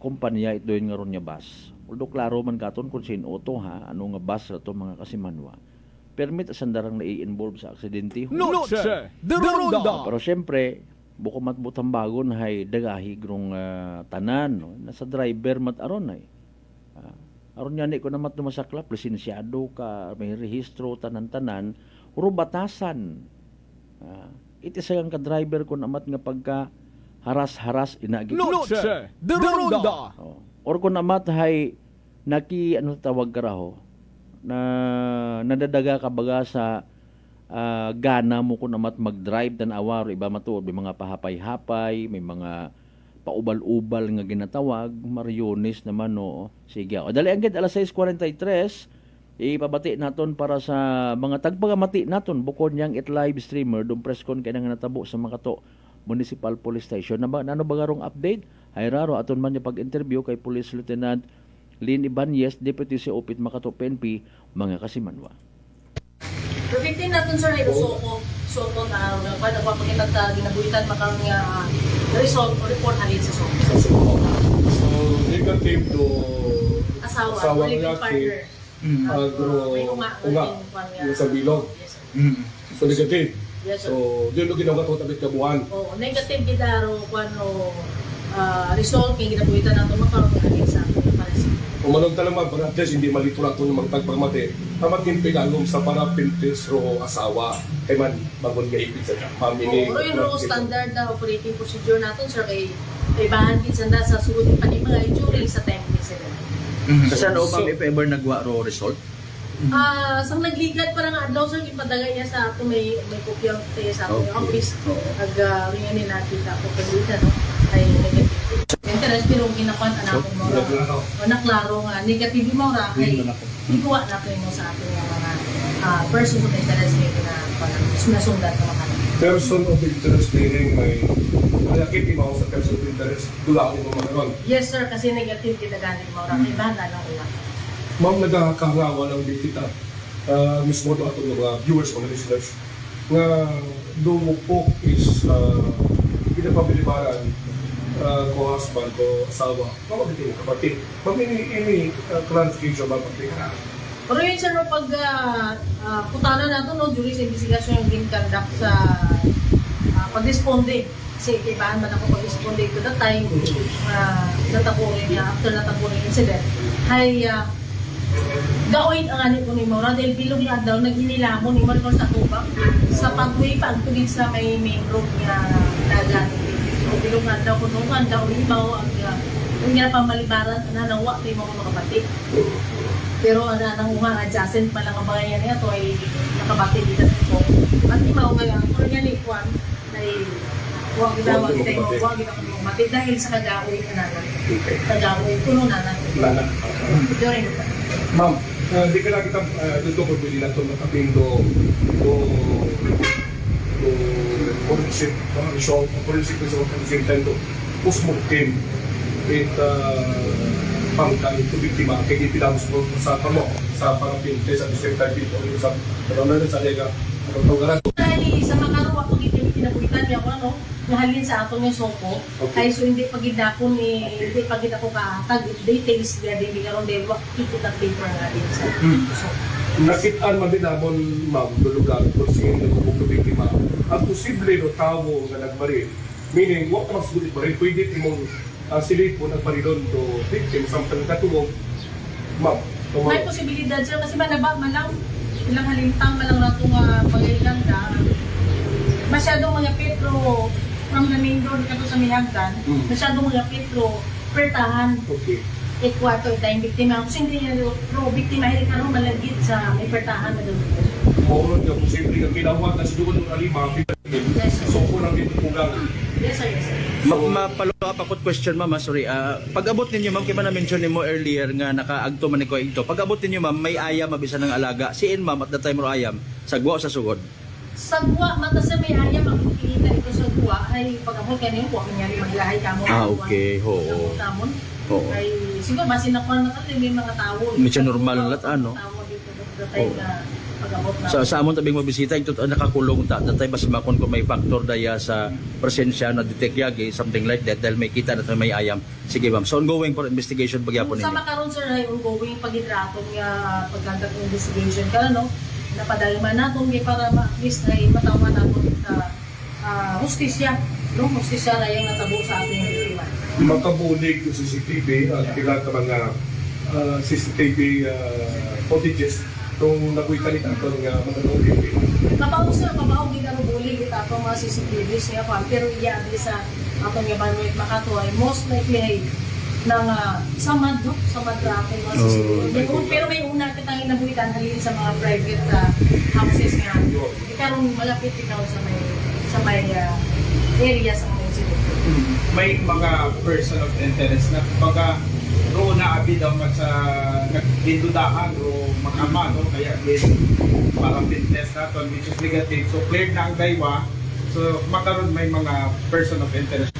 kumpanya ito yun nga ron nga bus. Although klaro man katon kung sino to ano nga bus ra to mga kasimanwa. Permit asandarang na-involve sa aksidente. Noche de Ronda. Pero syempre, buko matbutang bagon hay dagahi grong tanan no? Nasa driver mat aron ay. Aron yan ko na mat masaklap, lisensyado ka, may rehistro tanan-tanan, uro batasan. Iti sayang ka driver ko namat nga pagka haras-haras inagi. Noche de Ronda. Or kung namat hay tawag ka raho na nadadaga ka baga sa gana mo kung namat mag-drive dan awar iba matuod may mga pahapay-hapay, may mga paubal-ubal nga ginatawag, mariones naman no. Sige. Dali ang gid alas 6:43 ipabati naton para sa mga tagpagamati naton bukod niyang live streamer dum press con kay nga natabo sa Makato Municipal Police Station. Ano ba garong update? Ay raro aton man niya pag-interview kay Police Lieutenant Lynn Ibanez, Deputy COP Makato PNP, mga kasimanwa. Perfectin natin sa Soko na nagpapakita sa ginabuhitan makang result o report halin sa Soko. So, negative to asawa living partner. Unga sa bilog. So, negative. Yes, sir. So, yun yung ginawa ko tabit kabuhan. Negative gidaro kung result kay ginabuhitan natin makaroon halin sa ating parasi. Kung manong talaman, para at least hindi malito lang ito yung magtagpagmati, tamatin pinagong sa para pintis ro asawa, kay man bagon nga ipit sa family. Pero yung standard na operating procedure natin, sir, kay bahan din sanda sa sulit pa ni mga during sa time din sila. Kasi ano bang if ever nagwa ro result? Sang nagligad parang adlaw sir ipadagay niya sa ato may kopya sa ato office. Ringan nila kita ko pagdita no. Ay negative. Interest pero ginakuan anakon mo ra. Naklaro nga negative mo ra kay ikuha na ko mo sa ato mga person of interest may sinasundan ka mga person of interest meaning may malaki mo sa person of interest dulaon mo man. Yes sir kasi negative ginagamit mo ra kay bana lang ulat. Ma'am, nagkakaroon ng kita mismo ito atong mga viewers, mga listeners, nga doon po is pinapabilibaran ko husband, ko asawa, mamagitin kapatid. Ma'am, ini clarification ba pati ka? Pero yun sir, pag putanan natin, no, jury sa investigation yung conduct sa pag-responde. Kasi kaibahan man ako pag-responde to that time, natapunin niya, after natapunin incident, ay gawin ang anit ko ni Maura dahil bilog na daw nag-inilamon ni Marcos sa tubang sa pag-uwi pag-tugid sa may main road niya dagat. So bilog na daw ko nung daw ibaw ang nga pamalibaran na nawa tayo mga kapatid. Pero nang unga adjacent pa lang ang bagayan niya to ay nakabati dito ko. At imaw nga ang kanya ni Juan ay huwag ginawa tayo huwag ginawa mati dahil sa kagawi na kagawi kuno na during Ma'am, di ka na kita dito ko pili na ito makapindo forensic result, forensic result at the same time to post-mortem it pangkang ito biktima kaya ipilamos mo sa pamo sa parapinte sa the same time dito sa na sa lega dahil sa makaruwa ko kinabuhitan niya ko ano nahalin sa atong yung Soko kaya so hindi pagidakon hindi pagidako kahatag details niya din karon din wak ikot at paper nga din sa Soko. Nakitaan man din namon ma'am lugar kung sino yung biktima at posible no tawo nga nagbaril meaning wak mas gulit baril pwede timong silid po nagbarilon to victim samtang katulog ma'am may posibilidad sir kasi manaba man lang ilang halintang man lang nato nga pagaylan da masyadong mga Petro from the main road kato sa Mihagdan, masyadong mga Petro pertahan. Okay. Ikwato itayong biktima. Kasi hindi niya pro biktima, hindi ka rin malagit sa may pertahan na doon. Mauron ka, posible ka kinawag na si Dugan ng Alima, so po lang dito pugang. Yes, sir, yes, sir. Mapalo up ako question ma'am, sorry. Pag-abot ninyo ma'am, kaya na-mention mo earlier nga nakaagto man ko ito. Pag-abot ninyo ma'am, may ayam mabisa ng alaga. Siin ma'am at the time ro ayam, sagwa o sa sugod? Sagwa, mata sa may ayam, ang kikita ito sa guwa, ay pag-abot ka niyo po, kanyari maglahay ka mo. Okay, oo. Tamon. Oo. Ay, siguro, masinakuan na kasi may mga tao. Medyo normal lahat, ano? Tao dito, datay na pag-abot na. Sa amon tabing mabisita, ito nakakulong ta. Datay basi makon kung may factor daya sa presensya na detect yagi, something like that, dahil may kita na may ayam. Sige ma'am, so ongoing for investigation pagyapon Sa ninyo. makaroon sir, ay ongoing pag-hidraton nga pagkandak ng investigation ka, no? Napadalman natin, para at least ay matawan natin hustisya, no? Hustisya na yung natabo sa ating biktima. Makabulig yung CCTV at ilan naman na CCTV footages itong nagwita nito itong magandang Kapaw sir, kapaw ginarubulig ito atong mga CCTVs niya pa, pero iya at least sa atong yabanwit makato ay most likely ay ng samad, no? Samad na ating mga CCTV. Pero may una kitang inabuhitan halin sa mga private houses nga. Ikaroon malapit ikaw sa may area sa mga CCTV. May mga person of interest na pagka ro na abi daw sa nagdudahan o mag-ama, no? Kaya parang fitness natin which is negative. So cleared na ang daywa. So makaroon may mga person of interest.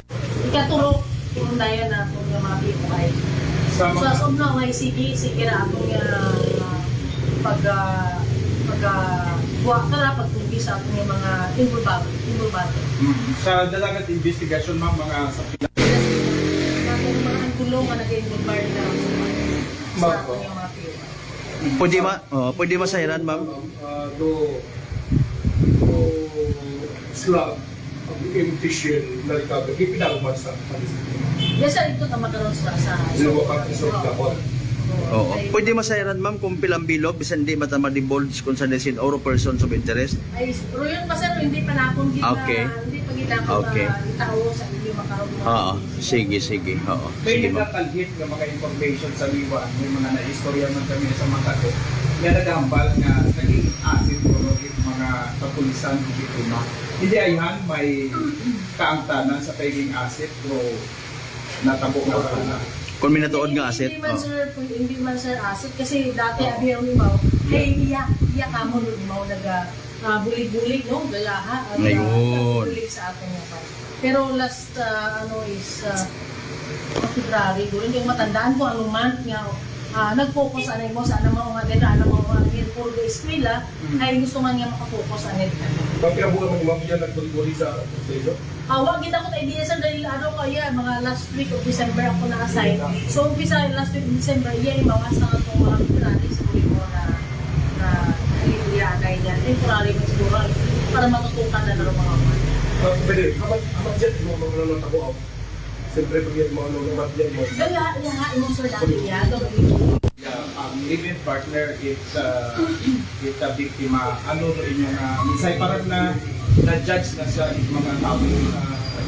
Ikaturo, kung daya na itong mga people ay Sa so as of now ay sige na atong buwak tara pagtunggi sa atong mga involvado. Sa dalagat investigation ma'am, mga sa pila. Atong mga tulong nga nag-involve na sa atong mga people. Pwede masairan ma'am? Do slab ang imitation na recovery, ipinagawa sa Yes sir, ito na magkaroon sa Oo. Pwede masairan ma'am kung pilang bilog bisan di matama-divulge kung saan sin or persons of interest? Ay, pero yun pa sir, hindi pa nakong Okay. hindi pa ginagawa Okay. itao sa hindi makaroon. Oo. Sige. Oo. May Sige ma'am. nagkakalhit ng mga information sa liwa, may mga na-istorya man kami sa Makati. Nga nagambal nga naging acid o mga kapulisan dito na. Hindi ayhan may kaangtanan sa pagiging acid o natabo na pala. Kung minatuod nga asset. Hindi man sir asset kasi dati abiyaw ni Mau, hey iya kamo ni Mau bulig-bulig no, galaha. Ngayon. Bulig sa atin yung pa. Pero last February, doon yung matandaan ko anong month nga nag-focus anay mo sa anong mga deta, anong mga puro eskwela, ay gusto man nga makafocus anay. Pag pinabukan mo ni Ma'am yan, nagpuli sa station? Wag kita ko idea sir dahil kaya mga last week of December ako na-assign. So umpisa last week of December, iya imawas na itong mga temporary siguro mo na naliliagay niya. Temporary mo siguro para matutukan na ng mga mga. Pwede, hamat dyan, mga mga natabo ako. Siyempre, pag yan mga namat dyan mo. Lahat mo sir dati niya, Living partner is a biktima. Ano rin yung misay parang na-judge na sa mga tao na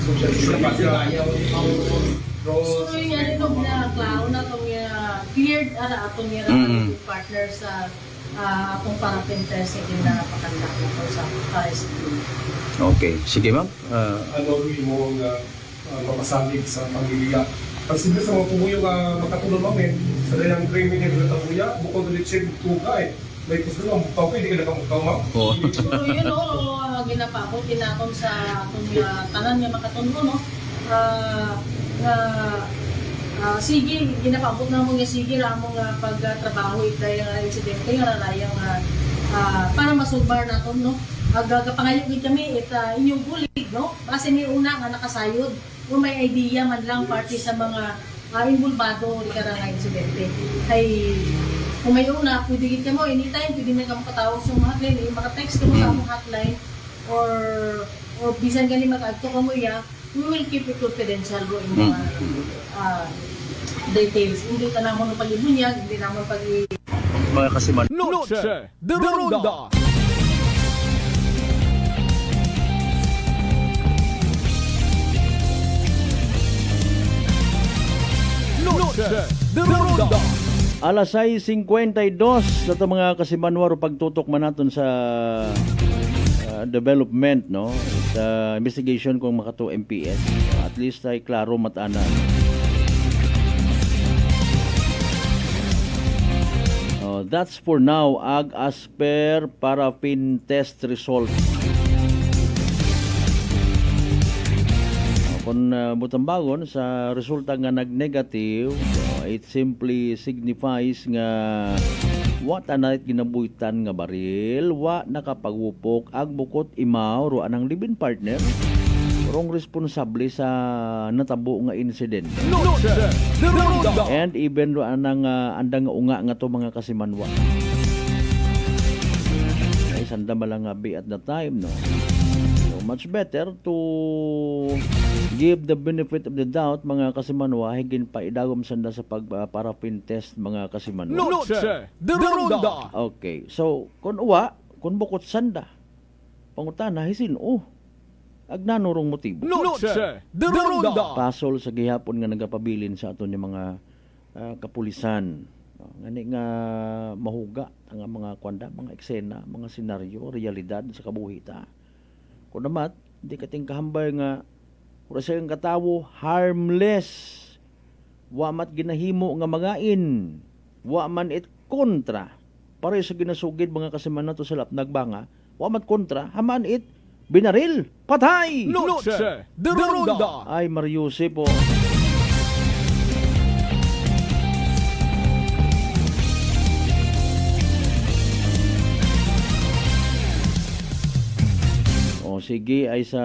social media kasi ayaw so yun yan ito na klaro na itong cleared atong partner sa atong parapin testing na pakandak na ito sa Paris. Okay. Sige ma'am. Ano rin mo mapasalig sa pamilya. Kasi sa mga pumuyo nga makatulong namin, sa dalang criminal na tabuya, bukod ulit siya tuka may gusto lang, muktaw ko, hindi ka nakamuktaw ma'am. So yun ginapakot, kinakon sa atong tanan niya makatundo, no? Sige, ginapakot na mo nga sige, ramong pagtrabaho, ito yung insidente, yung rarayang para masugbar na ito, no? Gagapangayog kami, inyong bulig, no? Kasi may una nga nakasayod, kung may idea man lang party sa mga involvado rin ka nga insidente. Ay, kung may una, pwede ka mo, anytime, pwede na ka makatawag sa mga hotline, maka-text ka mo sa among hotline, or bisan gani mag-agto ka mo we will keep it confidential bro in mga details. Hindi ka naman pag-ibunyag, hindi naman Mga kasiman. Noche de Ronda. Alas 6:52 sa ito mga kasimanwaro pagtutok man natin sa development, no, sa investigation kung makato MPS. At least ay klaro matana. That's for now as per paraffin test result. Kung butambagon sa resulta nga nag-negative, it simply signifies nga wa tanay ginabuhitan nga baril, wa nakapagwupok ag bukod imaw ro anang living partner rong responsable sa natabo nga incident. And even ro anang andang nga unga nga to mga kasimanwa. Ay sanda malang nga be at the time, no. So much better to give the benefit of the doubt mga kasimanwa higin pa idagom sanda sa paraffin test mga kasimanwa. Okay, so kun bukod sanda pangutana hisin agnanurong motibo. Pasol sa gihapon nga nagapabilin sa aton yung mga kapulisan. Ngani nga mahuga ang mga kwanda, mga eksena, mga senaryo, realidad sa kabuhita. Kung namat, di kating kahambay nga kung sa yung katawo, harmless. Wa mat ginahimo nga magain. Wa man it kontra. Para sa ginasugid mga kasiman na to sa lapnagbanga, wa mat kontra, haman it binaril, patay! Ay, Mariuse po. Sige, ay sa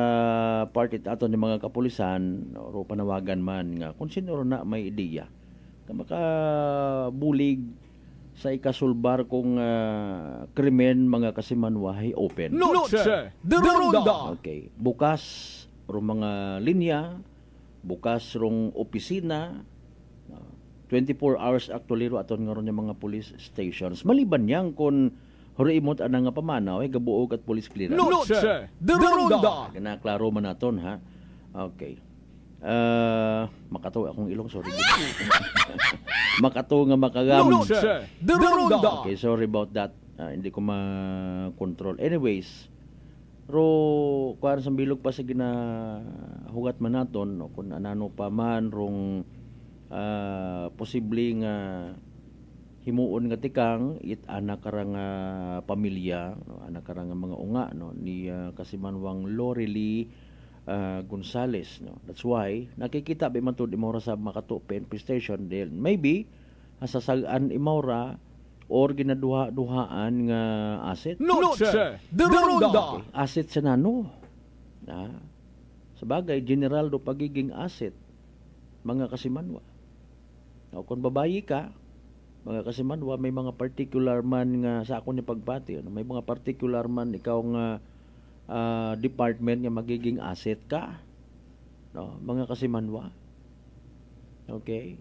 party ato ng mga kapulisan, o panawagan man nga, kung sino na may ideya, ka makabulig sa ikasulbar kung krimen mga kasimanwahay open. Okay. Bukas rong mga linya, bukas rong opisina, 24 hours actually ro aton nga ron yung mga police stations. Maliban yang kung huriimot anang nga pamanaw ay gabuog at police clearance. Kinaklaro man naton, ha. Okay. Makato akong ilong, sorry. Makato nga makagam. Okay, sorry about that. Hindi ko ma-control. Anyways, kuan sa bilog pa sa ginahugat man naton, no, kung anano pa man rong posibleng himuon nga tikang anak karang pamilya, no, anak karang mga unga, no, ni kasimanwang Lorely Gonzales, no. That's why nakikita ba man tud imora sa Makato PNP station del maybe hasasagan imora or ginaduhaan nga asset. Okay. Asset sa nano. Sa bagay general do pagiging asset mga kasimanwa. No, kung babayi ka mga kasimanwa, may mga particular man nga sa ako ni pagpati, no? May mga particular man ikaw nga department nga magiging asset ka, no? Mga kasimanwa. Okay?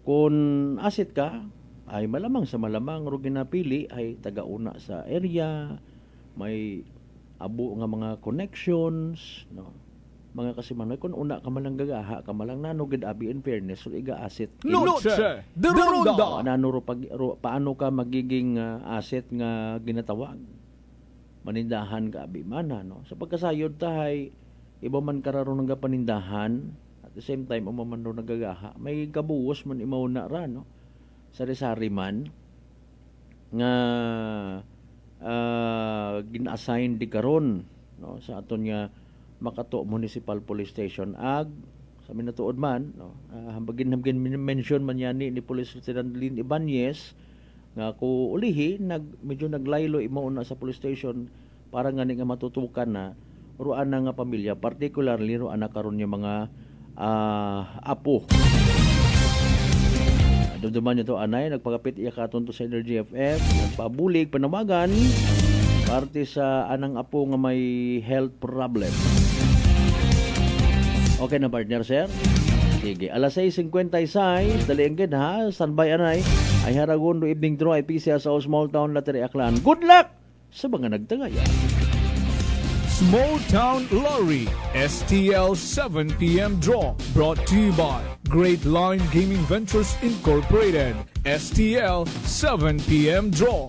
Kung asset ka, ay malamang sa malamang ro ginapili ay tagauna sa area, may abo nga mga connections, no? Mga kasimanway, kung una ka malang gagaha, ka malang nanugid abi in fairness, so iga asset. Paano ka magiging asset nga ginatawag? Manindahan ka abi mana, no? Sa pagkasayod tahay, iba man kararo nga panindahan, at the same time, umaman ro nagagaha, may kabuos man imaw na ra, no? Sari-sari man, nga gina-assign di karon, no? Sa aton nga Makato Municipal Police Station ag sa minatuod man, no, hambagin mention man yan ni Police Lieutenant Lynn Ibanez nga ko ulihi medyo naglaylo imauna sa police station para nga ni nga matutukan na ruan na nga pamilya, particularly ruan na karon yung mga apo. Dumduman nyo to anay, nagpagapit iya katon to sa Energy FM, nagpabulig panawagan parte sa anang apo nga may health problem. Okay na partner, sir? Sige, alas 6:56, daliangin ha, standby anay, ay haragon do evening draw, IPC sa small town Lateri Aklan. Good luck sa mga nagtagaya. Small Town Lottery STL 7 p.m. draw brought to you by Great Line Gaming Ventures Incorporated. STL 7 p.m. draw.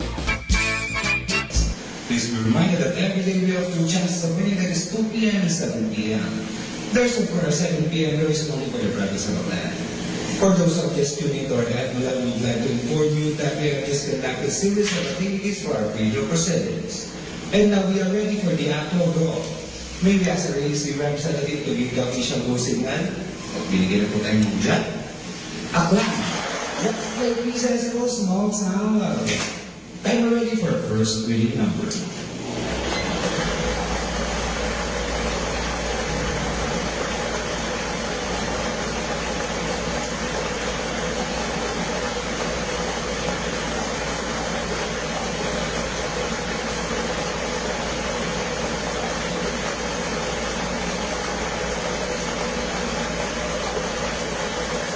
Please be reminded that every day we have 2 chances of winning, that is 2 p.m. and 7 p.m. There's of course 7 p.m. there is only for the practice of a plan. For those of just tuning to our ad, we'd like to inform you that we have just conducted series of activities for our radio proceedings. And now we are ready for the actual draw. May we ask our AEC representative to give the official go signal at binigyan na po tayo ng dyan. Aklan! Let's play Princess Rose Small Town. I'm ready for our first winning number.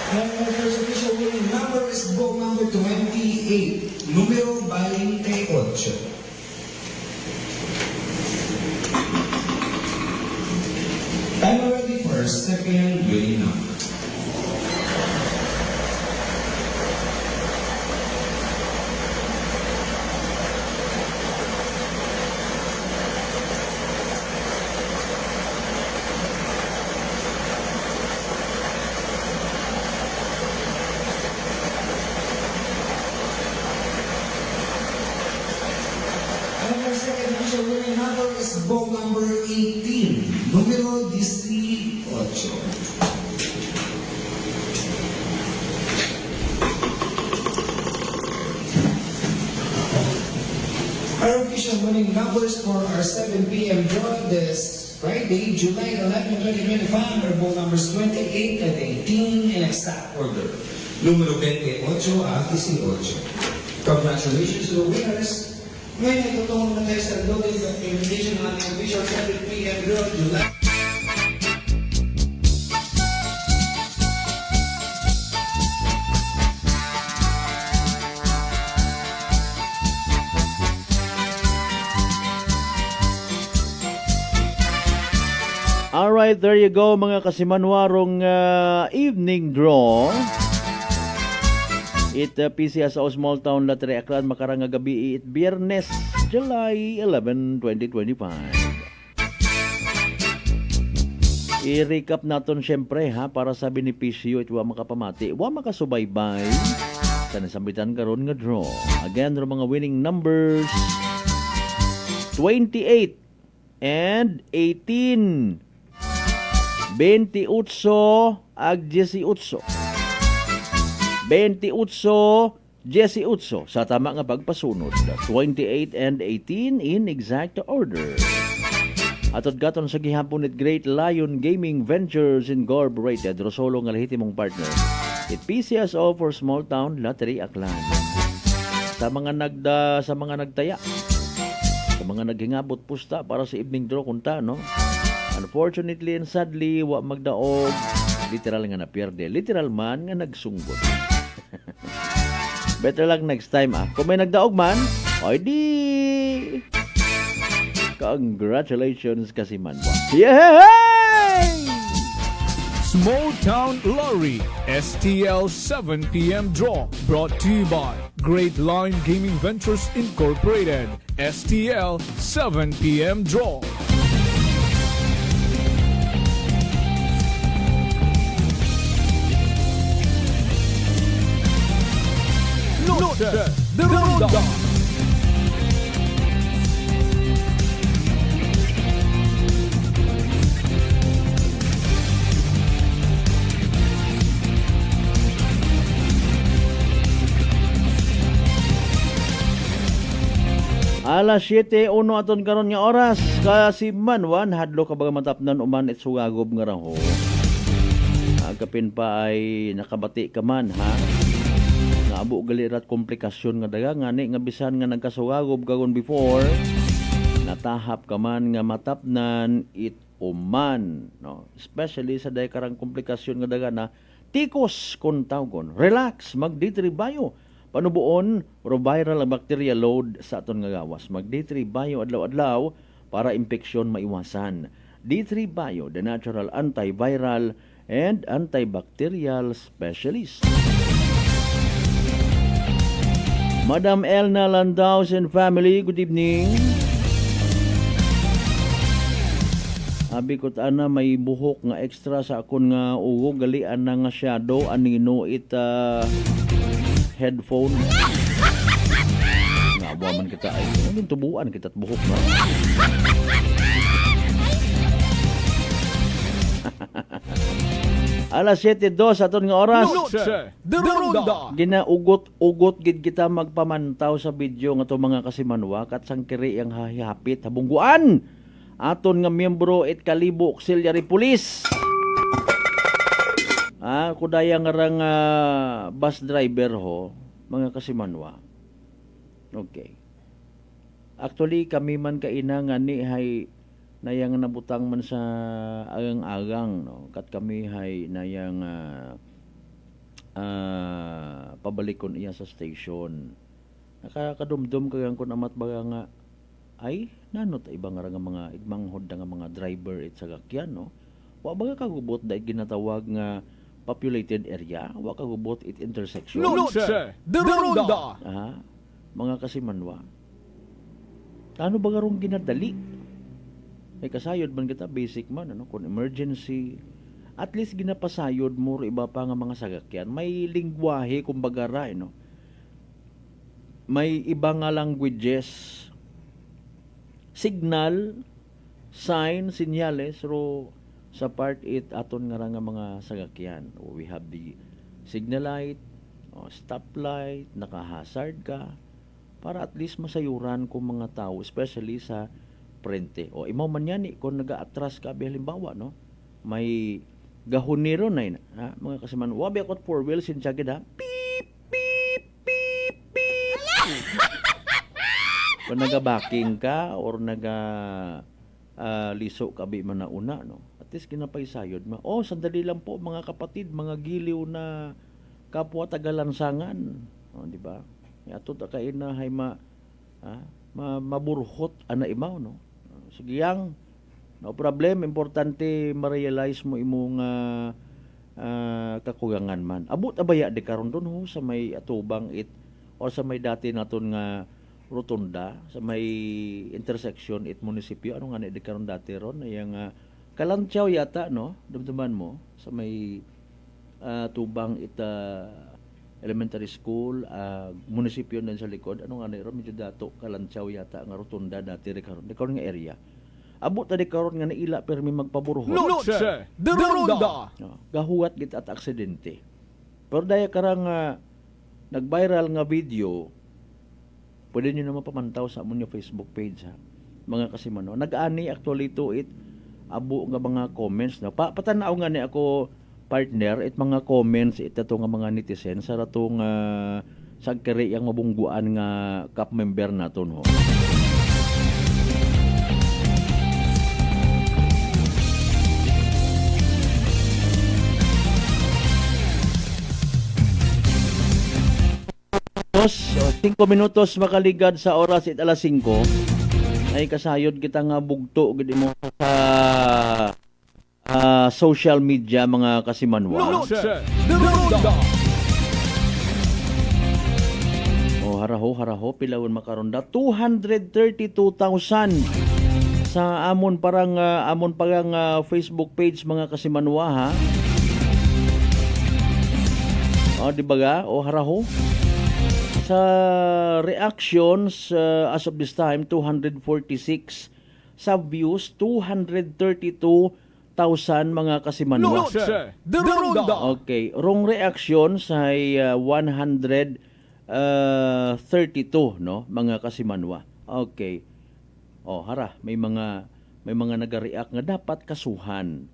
And our first official winning number is book number 28, numero 28. I'm ready for our second winning number. And our second official winning number is book number 18, numero 18. Our official winning numbers for our 7 p.m. draw this Friday, July 11, 2025 are both numbers 28 and 18 in exact order. Numero 28 at 18. Congratulations to the winners. Ngayon ay tutulong na tayo sa loading of invitation ng ating official 7 p.m. draw, July. Alright, there you go mga kasimanwarong evening draw. PCSO Small Town Lottery Aklan makarang nga gabi it Biyernes, July 11, 2025. I-recap naton syempre ha para sa benepisyo at wa makapamati, wa makasubaybay sa nasambitan karon nga draw. Again, mga winning numbers 28 and 18. 28 ag 18. 28, 18 sa tama nga pagpasunod. 28 and 18 in exact order. Atod gaton sa gihapon ni Great Lion Gaming Ventures Incorporated, Rosolo nga lehitimong partner. It PCSO for Small Town Lottery Aklan. Sa mga nagtaya, sa mga naghingabot pusta para sa evening draw kunta, no? Unfortunately and sadly, wa magdaog. Literal nga napierde. Literal man nga nagsunggot. Better lang next time Kung may nagdaog man, oy di! Congratulations kasi man. Yay! Small Town Lottery STL 7 p.m. draw brought to you by Great Line Gaming Ventures Incorporated. STL 7 p.m. draw. Noche de Ronda. Alas 7:01 aton karon nga oras kasi manwan hadlo ka baga matapnan uman it sugagob nga raho. Agapin pa ay nakabati ka man ha. Nga abo galirat komplikasyon nga daga ngani nga bisan nga nagkasugagob kagon before natahap ka man nga matapnan it uman no. Especially sa day karang komplikasyon nga daga na tikos kun tawgon. Relax, magditribayo. Panubuon, viral ang bacteria load sa aton nga gawas. Mag-D3 bio adlaw-adlaw para impeksyon maiwasan. D3 Bio, the natural antiviral and antibacterial specialist. Madam Elna Landaus and family, good evening. Abi ko ana may buhok nga extra sa akon nga ugo galian na nga shadow anino it headphone. Nga man kita ay ano tubuan kita at buhok na. Alas 7:02 aton nga oras. Ginaugot-ugot gid kita magpamantaw sa video nga to mga kasimanwa kat sangkiri ang hahihapit habungguan. Aton nga miyembro it Kalibo Auxiliary Police. Kudaya nga rang bus driver ho, mga kasimanwa. Okay. Actually kami man kaina nga ni hay nayang nabutang man sa agang-agang no. Kat kami hay nayang pabalikon iya sa station. Nakakadumdum kayang kun amat baga nga ay nanot ibang nga mga igmanghod nga mga driver it sa gakyan no. Wa ba kagubot dahil ginatawag nga populated area, wa kagubot it intersection. Mga kasimanwa. Ano ba garong ginadali? Ay kasayod man kita basic man ano kung emergency at least ginapasayod mo iba pa nga mga sagakyan. May lingwahe kumbaga ra no. May iba nga languages. Signal, sign, sinyales, ro sa part it aton nga nga mga sagakyan. We have the signal light, stoplight, naka-hazard ka, para at least masayuran ko mga tao, especially sa prente. Imaw man yan, kung naga-atras ka, halimbawa, no? May gahuniro na yun, ha? Mga kasiman, wabi ako at 4 wheels, sinsyagid ha, beep, beep, beep, beep. Kung naga-backing ka or liso ka bi man na una no at least kinapaysayod sandali lang po mga kapatid mga giliw na kapwa tagalansangan di ba ato ta kay na hay maburhot ana imaw no sige yang no problem importante ma-realize mo imong kakuyangan man abot abaya di karon don ho sa may atubang it or sa may dati naton nga rotunda sa may intersection it munisipyo ano nga ni di karon dati ron yang Kalantyaw yata no dumduman mo sa may tubang it elementary school munisipyo din sa likod ano nga ni ron medyo dato Kalantyaw yata nga rotunda dati di karon nga area abot ta di karon nga naila permi magpaburhot gahuwat gid at aksidente pero daya karang nag-viral nga video. Pwede nyo naman pamantaw sa amon yung Facebook page ha. Mga kasimano. Nag-ani actually to it abo nga mga comments na patanaw nga ni ako partner it mga comments ito nga mga netizens sa ratong sagkari yang mabungguan nga CAP member naton ho. So, 5 minutos makaligad sa oras it alas 5 ay kasayod kita nga bugto gid mo sa social media mga kasimanwa. Haraho pilawon makaronda 232,000 sa amon parang Facebook page mga kasimanwa ha. Di ba ga? Haraho. Sa reactions as of this time 246 sa views 232,000 mga kasimanwa. Okay, wrong reactions ay 132 no mga kasimanwa. Okay. May mga naga-react nga dapat kasuhan.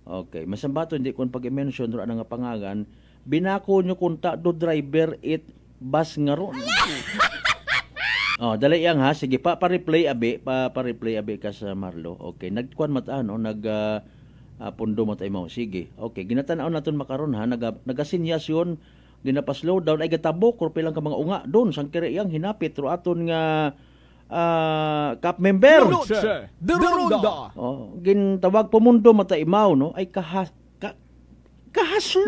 Okay, masambato hindi kon pag-mention ro nga pangalan binako nyo kunta do driver it bus nga ron. Dali yang ha. Sige, pa-replay abi ka sa Marlo. Okay, nagkuan mata pundo mo tayo mo. Sige. Okay, ginatanaw naton makaron ha. Nagasinyasyon, ginapa-slow down ay gatabok or pilang ka mga unga doon sang kire yang hinapit ro aton nga CAP member. Noche de Ronda. Oh, gintawag pumundo mataimaw no ay kahaslo.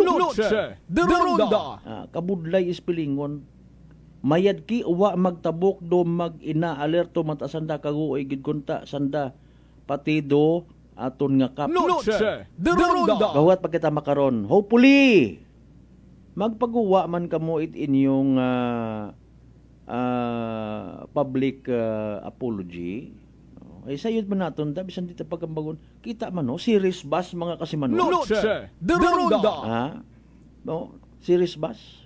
Noche de Ronda. Kabudlay ispilingon. Mayad ki uwa magtabok do mag-ina alerto matasanda kaguoy gid kunta sanda patido aton nga CAP. Noche de Ronda. Gawat pa kita makaron. Hopefully magpagawa man kamo it inyong public apology. Ay sayod man naton ta bisan dito pagkambagon. Kita man no series bus mga kasimanon. Noche de Ronda. No, series bus.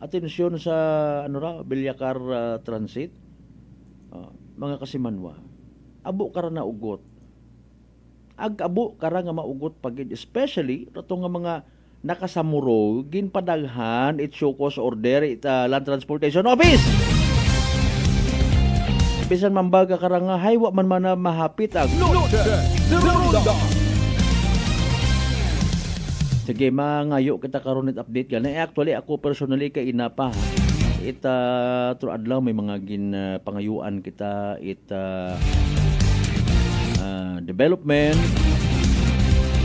Atensyon sa Bilyakar Transit. Mga kasimanwa. Abo kara na ugot. Ag-abo kara nga maugot pagid especially rato nga mga nakasamuro ginpadaghan it show cause order it Land Transportation Office. Bisan mambaga kara nga haywa man mahapit ag. Noche de Ronda. Sige, mangayo kita karon it update gani. Actually ako personally kay inapa. Through adlaw may mga pangayuan kita development.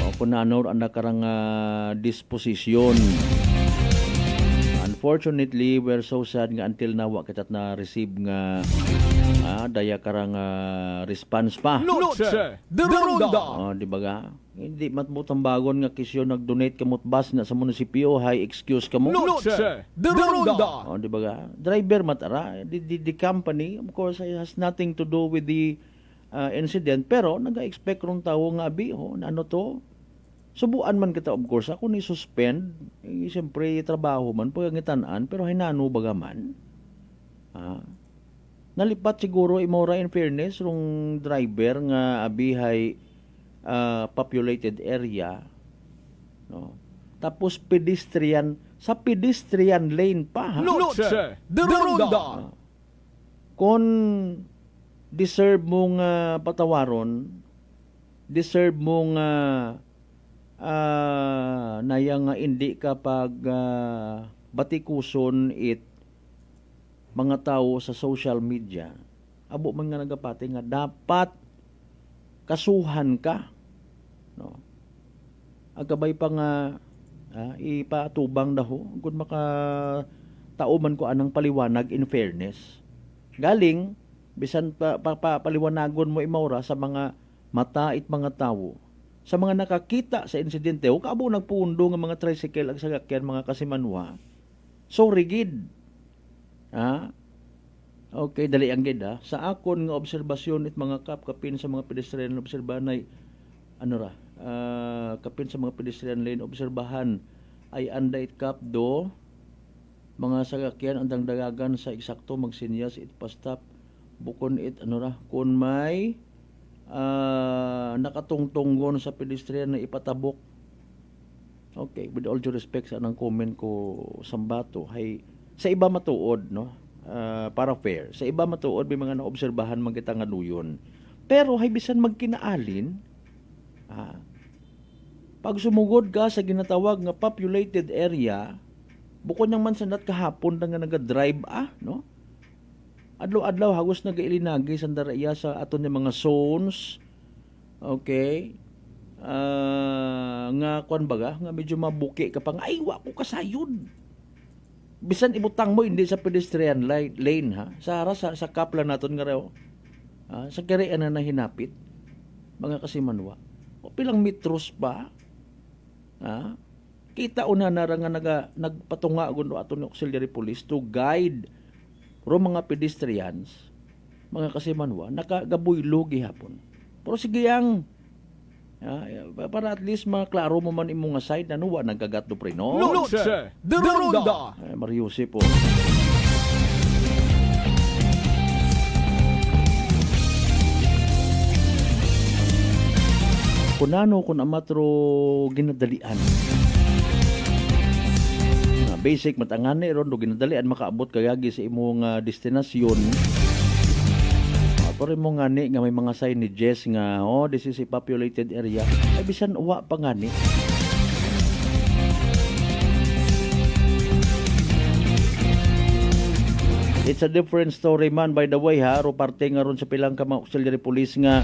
O kung ano ang nakarang disposition. Unfortunately, we're so sad nga until now wa kita na receive nga daya karang response pa. Noche de Ronda. Di ba ga? Hindi matmutang bagon nga kisyo nag-donate kamot bus na sa munisipyo, hay excuse kamo. Noche de Ronda. Di ba ga? Driver matara, the company of course has nothing to do with the incident, pero naga-expect rong tao nga abi na ano to. Subuan man kita of course ako ni suspend, siyempre trabaho man pagangitan-an pero hinano baga man. Nalipat siguro imora in fairness rong driver nga abi hay populated area, no. Tapos pedestrian sa pedestrian lane pa ha. Noche de Ronda. Kon deserve mong patawaron, deserve mong nayang hindi kapag batikuson it mga tao sa social media. Abo man nga nagapati nga dapat kasuhan ka, no. Agabay pa nga ipatubang daho kung maka tauman ko anang paliwanag in fairness. Galing bisan paliwanagon mo imaura sa mga matait mga tawo, sa mga nakakita sa insidente o kaabo nagpundo nga mga tricycle ag sasakyan mga kasimanwa. So rigid. Okay, dali ang gid sa akon nga obserbasyon it mga kapin sa mga pedestrian obserbahan ay kapin sa mga pedestrian lane obserbahan ay anday kap do mga sasakyan andang dagagan sa eksakto magsinyas it pa-stop bukon it kun may nakatungtunggon sa pedestrian na ipatabok. Okay, with all due respect sa anang comment ko sambato hay sa iba matuod no, para fair. Sa iba matuod may mga naobserbahan man kita nga nuyon. Pero hay bisan magkinaalin, pag sumugod ka sa ginatawag nga populated area, bukod nang man sandat kahapon na nga naga-drive no? Adlaw-adlaw hagos nagailinagi sandaraya sa aton nga mga zones. Okay? Nga kwan baga, nga medyo mabuki ka pa nga, ay wa ko kasayod. Bisan ibutang mo hindi sa pedestrian lane ha. Sa kapla naton nga rew. Sa kirian na hinapit. Mga kasimanwa. O pilang metros pa. Kita una na nga nagpatunga gundo aton ng auxiliary police to guide ro mga pedestrians, mga kasimanwa, nakagabuylo gihapon. Pero sige yang para at least maklaro mo man imong side na nuwa nagagat do pre no. Noche de Ronda. Mariusi po. Kunano kun amatro ginadalian. Basic matangani ron do ginadalian makaabot kagagi sa imong destinasyon. Pero mo ngani nga may mga sign ni Jess nga this is a populated area. Ay bisan uwa pa ngani. It's a different story man, by the way ha. Ro parte nga ron sa pilang ka mga auxiliary police nga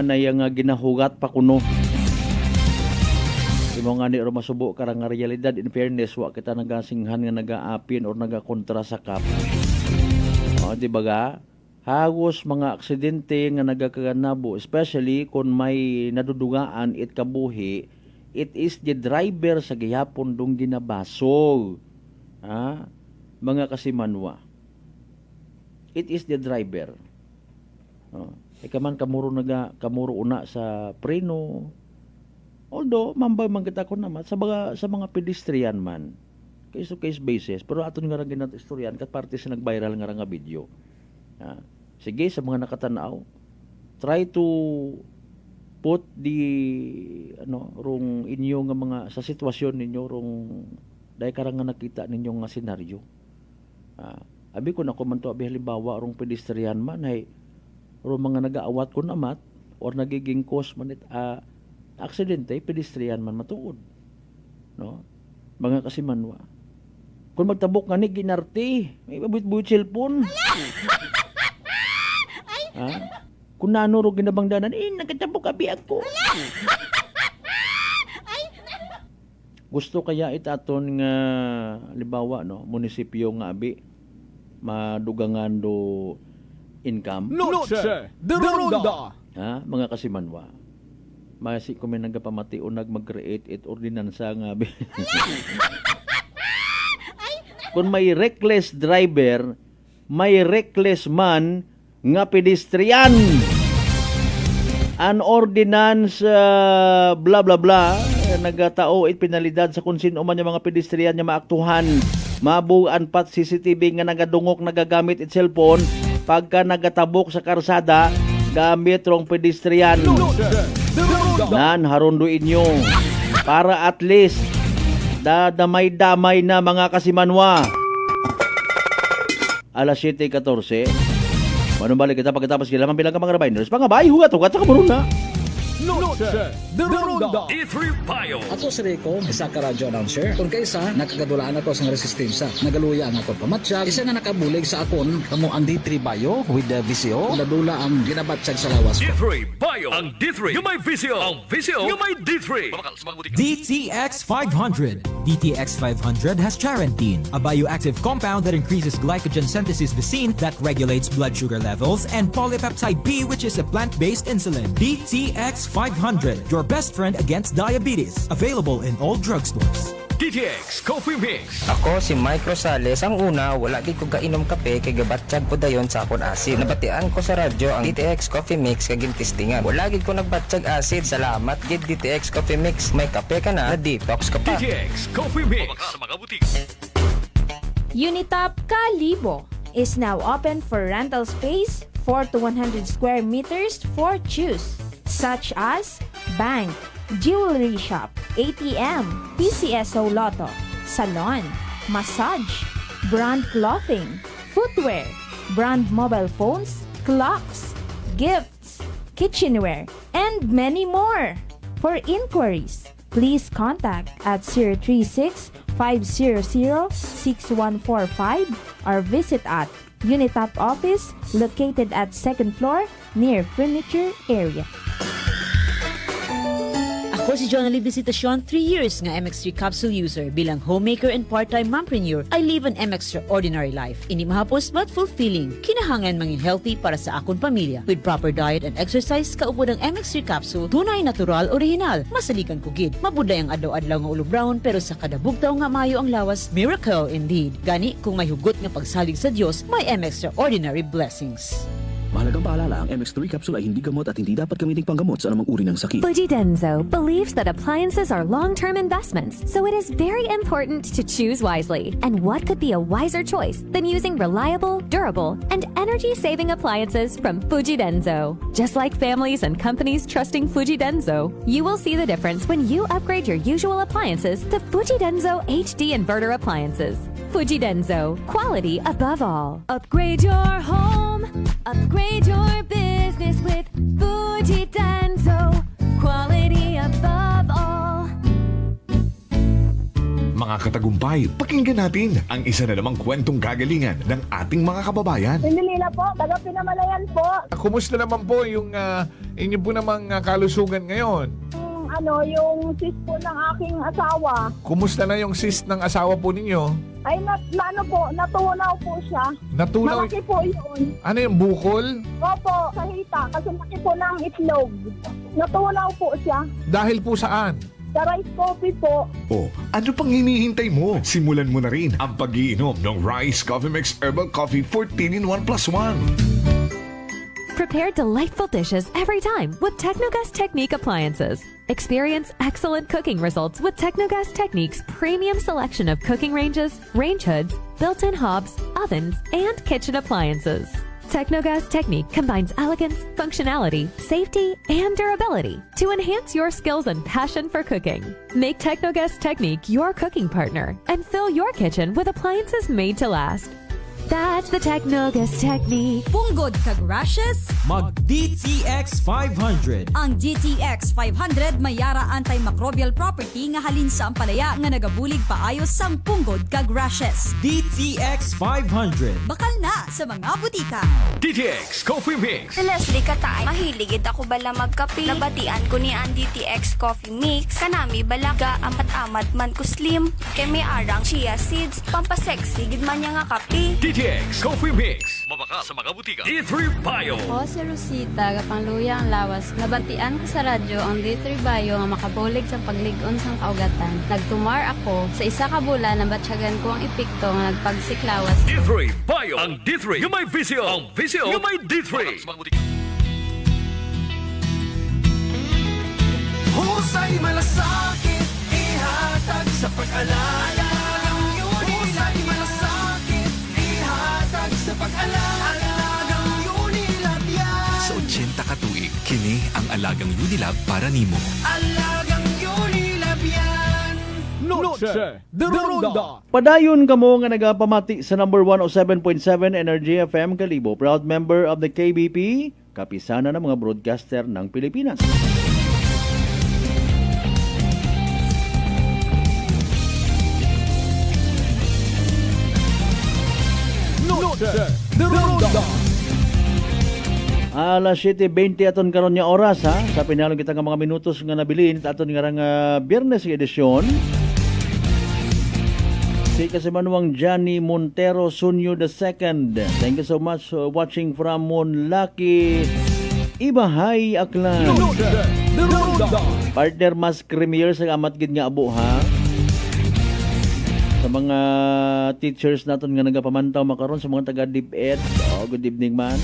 na yang ginahugat pa kuno. Imo nga ni ro masubo karang nga realidad. In fairness, wa kita nagasinghan nga nagaapin or nagakontra sa kap. Di ba ga? Hagos mga aksidente nga nagakaganabo, especially kung may nadudugaan it kabuhi, it is the driver sa gihapon dong ginabasog. Mga kasimanwa. It is the driver. Ikaman kamuro una sa preno. Although mambay man kita ko naman sa mga pedestrian man. Case to case basis, pero aton nga ra ginat istoryan kat parte sa nag-viral nga video. Sige sa mga nakatanaw, try to put the rong inyo nga mga sa sitwasyon ninyo rong dahil karang nga nakita ninyo nga senaryo. Abi ko na kumanto abi halimbawa rong pedestrian man ay rong mga nagaawat ko namat or nagiging cause man aksidente pedestrian man matuod. No? Mga kasimanwa. Kung magtabok nga ni ginarti, may babut-but cellphone. Kung nano ro ginabangdanan, nagkatabok abi ako. Gusto kaya itaton nga libawa munisipyo nga abi madugangan do income. Noche de Ronda. Mga kasimanwa. Masi ko may nagapamati o mag-create it ordinansa nga abi. Kung may reckless driver, may reckless man nga pedestrian. An ordinance bla bla bla nagatao it penalidad sa kung sino man yung mga pedestrian nga maaktuhan. Mabugan pat CCTV nga nagadungok nagagamit it cellphone pagka nagatabok sa karsada gamit rong pedestrian. Nan harondo inyo para at least damay-damay na mga kasimanwa. Alas 7:14. Manumbalik kita pagkatapos kilaman bilang ka mga reminders. Pangabay, hugat-hugat sa kaburun na. Noche de Ronda. D3 Bio. Ato si Rico, isa ka radio announcer. Kung kaysa, nakagadulaan ako sa resistensya. Nagaluya ang akong pamatsyag. Isa na nakabulig sa akon, kamo ang D3 Bio with the VCO. Nadula ang ginabatsyag sa lawas ko. D3 Bio. Ang D3 yung may VCO. Ang VCO yung may D3. DTX 500. DTX 500 has charantine, a bioactive compound that increases glycogen synthesis vacine that regulates blood sugar levels, and polypeptide B, which is a plant-based insulin. DTX 500, your best friend against diabetes. Available in all drugstores. DTX Coffee Mix. Ako si Mike Rosales. Ang una, wala gid ko kainom kape kay gabatsyag ko dayon sa akon acid. Nabatian ko sa radyo ang DTX Coffee Mix kay gintistingan. Wala gid ko nagbatsyag acid. Salamat gid DTX Coffee Mix. May kape ka na detox ka pa. DTX Coffee Mix. Sa mga butik. Unitop Kalibo is now open for rental space 4 to 100 square meters for choose, such as bank, jewelry shop, ATM, PCSO Lotto, salon, massage, brand clothing, footwear, brand mobile phones, clocks, gifts, kitchenware, and many more. For inquiries, please contact at 036-500-6145 or visit at Unitop office located at 2nd floor near furniture area. Ako si John Visitacion, 3 years nga MX3 capsule user. Bilang homemaker and part-time mompreneur, I live an extraordinary life. Ini mahapos but fulfilling. Kinahangan mangin healthy para sa akong pamilya. With proper diet and exercise, kaupod ang MX3 capsule, tunay, natural, original. Masaligan kugid. Mabuday ang adlaw-adlaw nga ulo brown, pero sa kada bugtaw nga mayo ang lawas, miracle indeed. Gani, kung may hugot nga pagsalig sa Dios, may extraordinary blessings. Mahalagang paalala, ang MX3 capsule ay hindi gamot at hindi dapat gamiting panggamot sa anumang uri ng sakit. Fujidenzo believes that appliances are long-term investments, so it is very important to choose wisely. And what could be a wiser choice than using reliable, durable, and energy-saving appliances from Fujidenzo? Just like families and companies trusting Fujidenzo, you will see the difference when you upgrade your usual appliances to Fujidenzo HD inverter appliances. Fujidenzo, quality above all. Upgrade your home. Upgrade your business with Fujidenzo, quality above all. Mga mga katagumpay, pakinggan natin ang isa na namang kwentong kagalingan ng ating mga kababayan. Pindilila po, taga Pinamalayan po. Kumusta naman po yung inyo po namang kalusugan ngayon? Yung sis po ng aking asawa. Kumusta na yung cyst ng asawa po ninyo? Ay, natunaw po siya. Natunaw? Malaki po yun. Ano yung bukol? Opo, sa hita. Kasi laki po ng itlog. Natunaw po siya. Dahil po saan? Sa rice coffee po. Oh, ano pang hinihintay mo? Simulan mo na rin ang pag-iinom ng Rice Coffee Mix Herbal Coffee 14 in 1 plus 1. Prepare delightful dishes every time with Technogas Technique appliances. Experience excellent cooking results with Technogas Technique's premium selection of cooking ranges, range hoods, built-in hobs, ovens, and kitchen appliances. Technogas Technique combines elegance, functionality, safety, and durability to enhance your skills and passion for cooking. Make Technogas Technique your cooking partner and fill your kitchen with appliances made to last. That's the Technogas Technique. Punggod kag rashes? Mag DTX 500. Ang DTX 500 may yara antimicrobial property nga halin sa ampalaya nga nagabulig paayos sang punggod kag rashes. DTX 500. Bakal na sa mga butika. DTX Coffee Mix. Si Leslie Katay, mahiligid ako bala magkape. Nabatian ko ni ang DTX Coffee Mix. Kanami balaga amat-amat man ko slim. Kay may arang chia seeds. Pampasexy gid man niya nga kape. DTX Coffee Mix. Mabaka sa mga butika. D3 Bio. Ako si Rosita, kapangluya ang lawas. Nabatian ko sa radyo ang D3 Bio nga makabulig sa pagligon sang kaugatan. Nagtumar ako sa isa ka bulan na batsyagan ko ang epekto nga nagpagsiklawas. D3 Bio. Ang D3 yung may visyo. Ang visyo yung may D3. Husay malasakit, ihatag sa pag-alala. Husay malasakit, ihatag sa pag-alala. Alagang Unilab yan. Sa 80 ka tuig, kini ang Alagang Unilab para nimo. Alagang Unilab yan. Noche de Ronda. Padayon kamo nga nagapamati sa number 107.7 Energy FM Kalibo. Proud member of the KBP, kapisana ng mga broadcaster ng Pilipinas. Noche de Ronda. Alas 7:20 aton karon nga oras ha. Sa pinalong kita nga mga minutos nga nabilin aton nga Biyernes nga edisyon. Si Kasimanuang Johnny Montero Sunyo II. Thank you so much for watching from Monlaki, Ibahay, Aklan. Partner Mas Cremier sa amat gid nga abo ha. Sa mga teachers naton nga nagapamantaw makaron sa mga taga DepEd. Good evening man.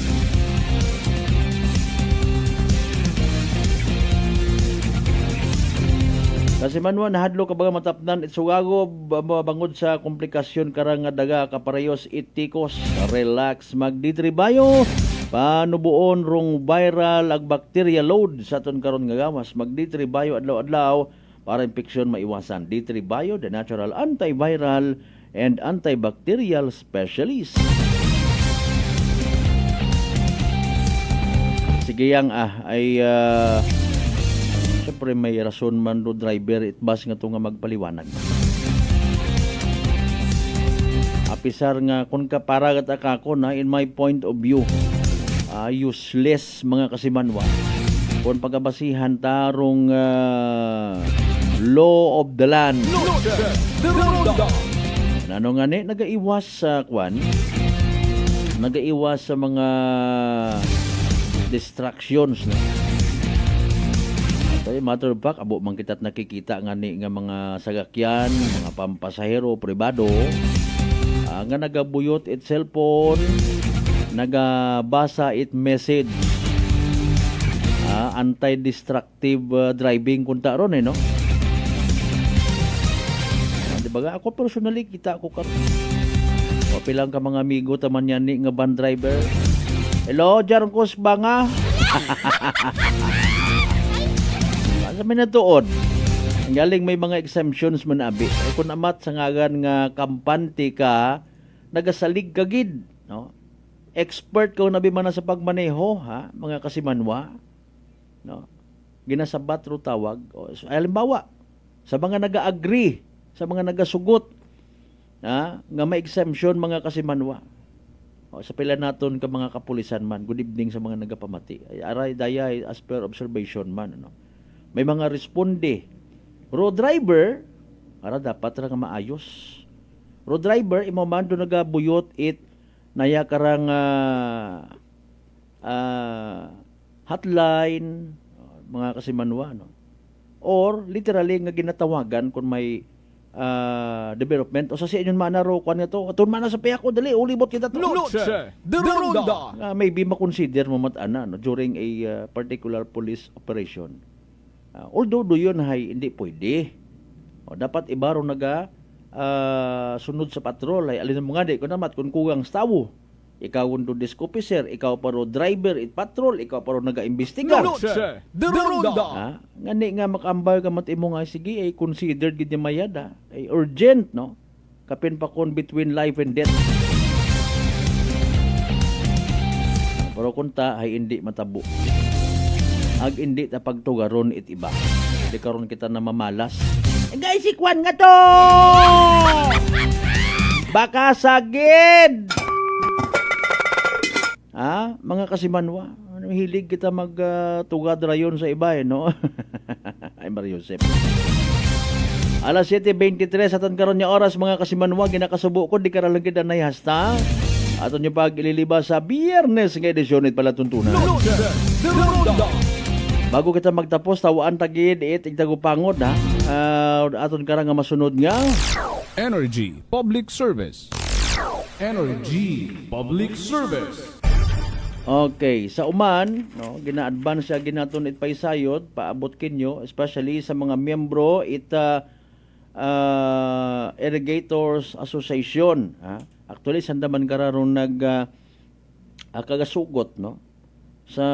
Kasi manwa nahadlo ka baga matapnan itsugago bangod sa komplikasyon karang nga daga kaparayos itikos. Relax magditribayo panubuon rong viral ag bacteria load sa aton karon nga gawas. Magditribayo adlaw-adlaw para infeksyon maiwasan. D3 the natural antiviral and antibacterial specialist. Sige yang ay siyempre may rason man do driver it bus nga to nga magpaliwanag. Apisar nga kung kaparagat ako na in my point of view useless mga kasimanwa kung pagabasihan tarong law of the land. Ano nga ni nagaiwas sa nagaiwas sa mga distractions na. Matter of fact, abo man kita't nakikita nga ni nga mga sagakyan, mga pampasahero, pribado, nga nagabuyot it cellphone, nagabasa it message, anti-destructive driving kunta ron no? Diba ako personally, kita ako karon. O pilang ka mga amigo taman yan ni nga van driver. Hello, Jarkos ba nga? Sa minatuod, ang galing may mga exemptions man abi. Kung amat sa ngagan nga kampante ka, nagasalig ka gid, no? Expert ka nabi man sa pagmaneho, ha, mga kasimanwa, no? Ginasabat ro tawag. O, halimbawa, sa mga naga-agree sa mga nagasugot nga may exemption mga kasimanwa. Sa pila naton ka mga kapulisan man, good evening sa mga nagapamati. Aray dayay as per observation man, ano. May mga responde. Road driver, dapat ra nga maayos. Road driver, imo man do nagabuyot it naya karang hotline, mga kasimanwa, no. Or literally nga ginatawagan kung may development o sa inyon manaro kwan to aton man sa piyako dali ulibot kita to maybe ma-consider mo mat-ana no, during a particular police operation. Although do yun hay hindi pwede. Dapat ibaro naga sunod sa patrol ay alin mo nga di kun namat kun kugang stawo ikaw undo desk officer, ikaw paro driver it patrol, ikaw paro naga-imbestiga. Ngani nga makambal ka mat imo nga sige ay considered gid ni mayada ay urgent no. Kapin pa kon between life and death. Pero kunta ay hindi matabo. Ag hindi ta pagtugaron it iba. Di karon kita na mamalas. Guys, ikwan nga to. Baka sagid. Mga kasimanwa, hilig kita magtugad rayon sa iba no? Ay Mario Josep. Alas 7:23 aton karon nga oras mga kasimanwa, ginakasubo ko di karalang kita nayhasta. Aton yung pag ililibas sa Biyernes nga edisyon it pala tuntunan. Bago kita magtapos, tawaan tagid igtagupangod aton karang nga masunod nga Energy Public Service. Energy Public Service. Okay, sa uman, no, gina-advance siya ginaton it paisayod, paabot kinyo, especially sa mga miyembro Irrigators Association. Actually, sandaman kararon kagasugot no, sa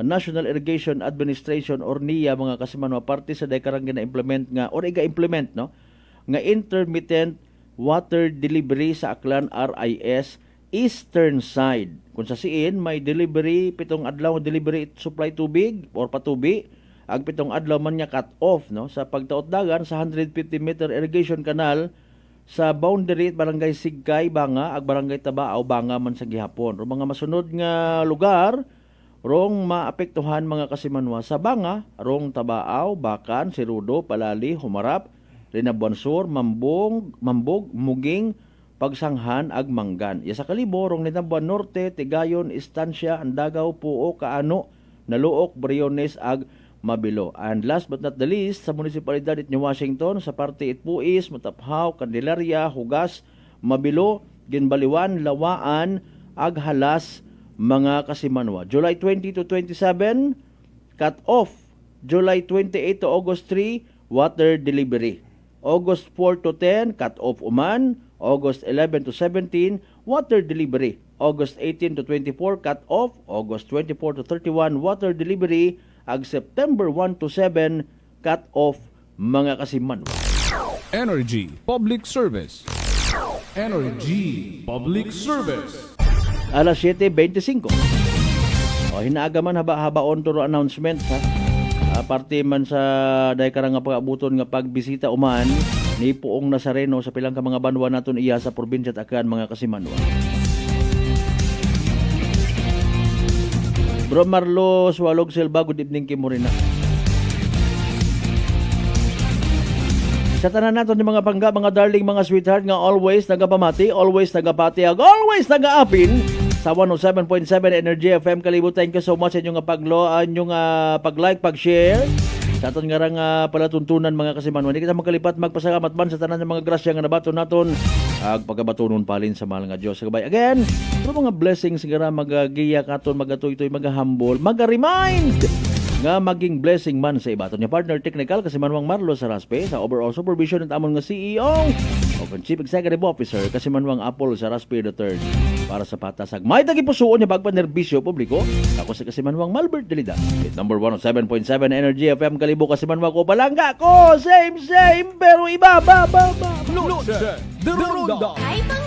National Irrigation Administration or NIA mga kasimanwa, parte sa day karang gina-implement nga or iga-implement no, nga intermittent water delivery sa Aklan RIS eastern side. Kung sa siin may delivery 7 adlaw delivery supply tubig or patubi, ag 7 adlaw man nya cut off no sa pagtaot dagan sa 150 meter irrigation canal sa boundary barangay Sigkay Banga ag barangay Tabaaw Banga man sa gihapon. Ro mga masunod nga lugar rong maapektuhan mga kasimanwa sa Banga, rong Tabaaw, Bakan, Sirudo, Palali, Humarap, Linabuan Sur, Mambog, Muging, Pagsanghan ag Manggan. Ya sa Kalibo rong Linabuan Norte, Tigayon, Estancia, Andagaw, Puo, Kaano, Naluok, Briones ag Mabilo. And last but not the least, sa munisipalidad it New Washington, sa parte it Puis, Mataphaw, Candelaria, Hugas, Mabilo, Ginbaliwan, Lawaan ag Halas mga kasimanwa. July 20 to 27 cut off. July 28 to August 3 water delivery. August 4 to 10 cut off uman. August 11 to 17, water delivery. August 18 to 24, cut off. August 24 to 31, water delivery. Ag September 1 to 7, cut off mga kasimanwa. Energy Public Service. Energy Public Service. Alas 7:25. Hinaagaman haba-habaon turo announcement ha. Parte man sa day karang nga pag-abuton nga pagbisita uman ni Puong Nazareno sa pilang ka mga banwa naton iya sa probinsya Akan mga kasimanwa. Bro Marlo Swalog Silva, good evening kimo rin na. Sa tanan naton ni mga pangga, mga darling, mga sweetheart nga always nagapamati, always nagapati, always nagaapin sa 107.7 Energy FM Kalibo. Thank you so much sa inyong pag-like, pag-share. Sa aton nga rang palatuntunan mga kasimanwa. Hindi kita magkalipat magpasalamat man sa tanan ng mga grasya nga nabato naton. Ag pagabatunon palin sa mahal nga Dios. Gabay again, mga blessings nga magagiya katon, magatoy-toy, magahambol, maga-remind nga maging blessing man sa iba. Aton niya partner technical kasimanwang Marlo Saraspe sa overall supervision at amon nga CEO o Chief Executive Officer kasimanwang Apple Saraspe III. Para sa patasag may tagipusuon niya pagpanerbisyo publiko, ako sa kasimanwang Malbert Delida. Number 107.7 Energy FM Kalibo kasimanwang ko palangga ko. Same pero iba. Luce de Ronda. Ay, mga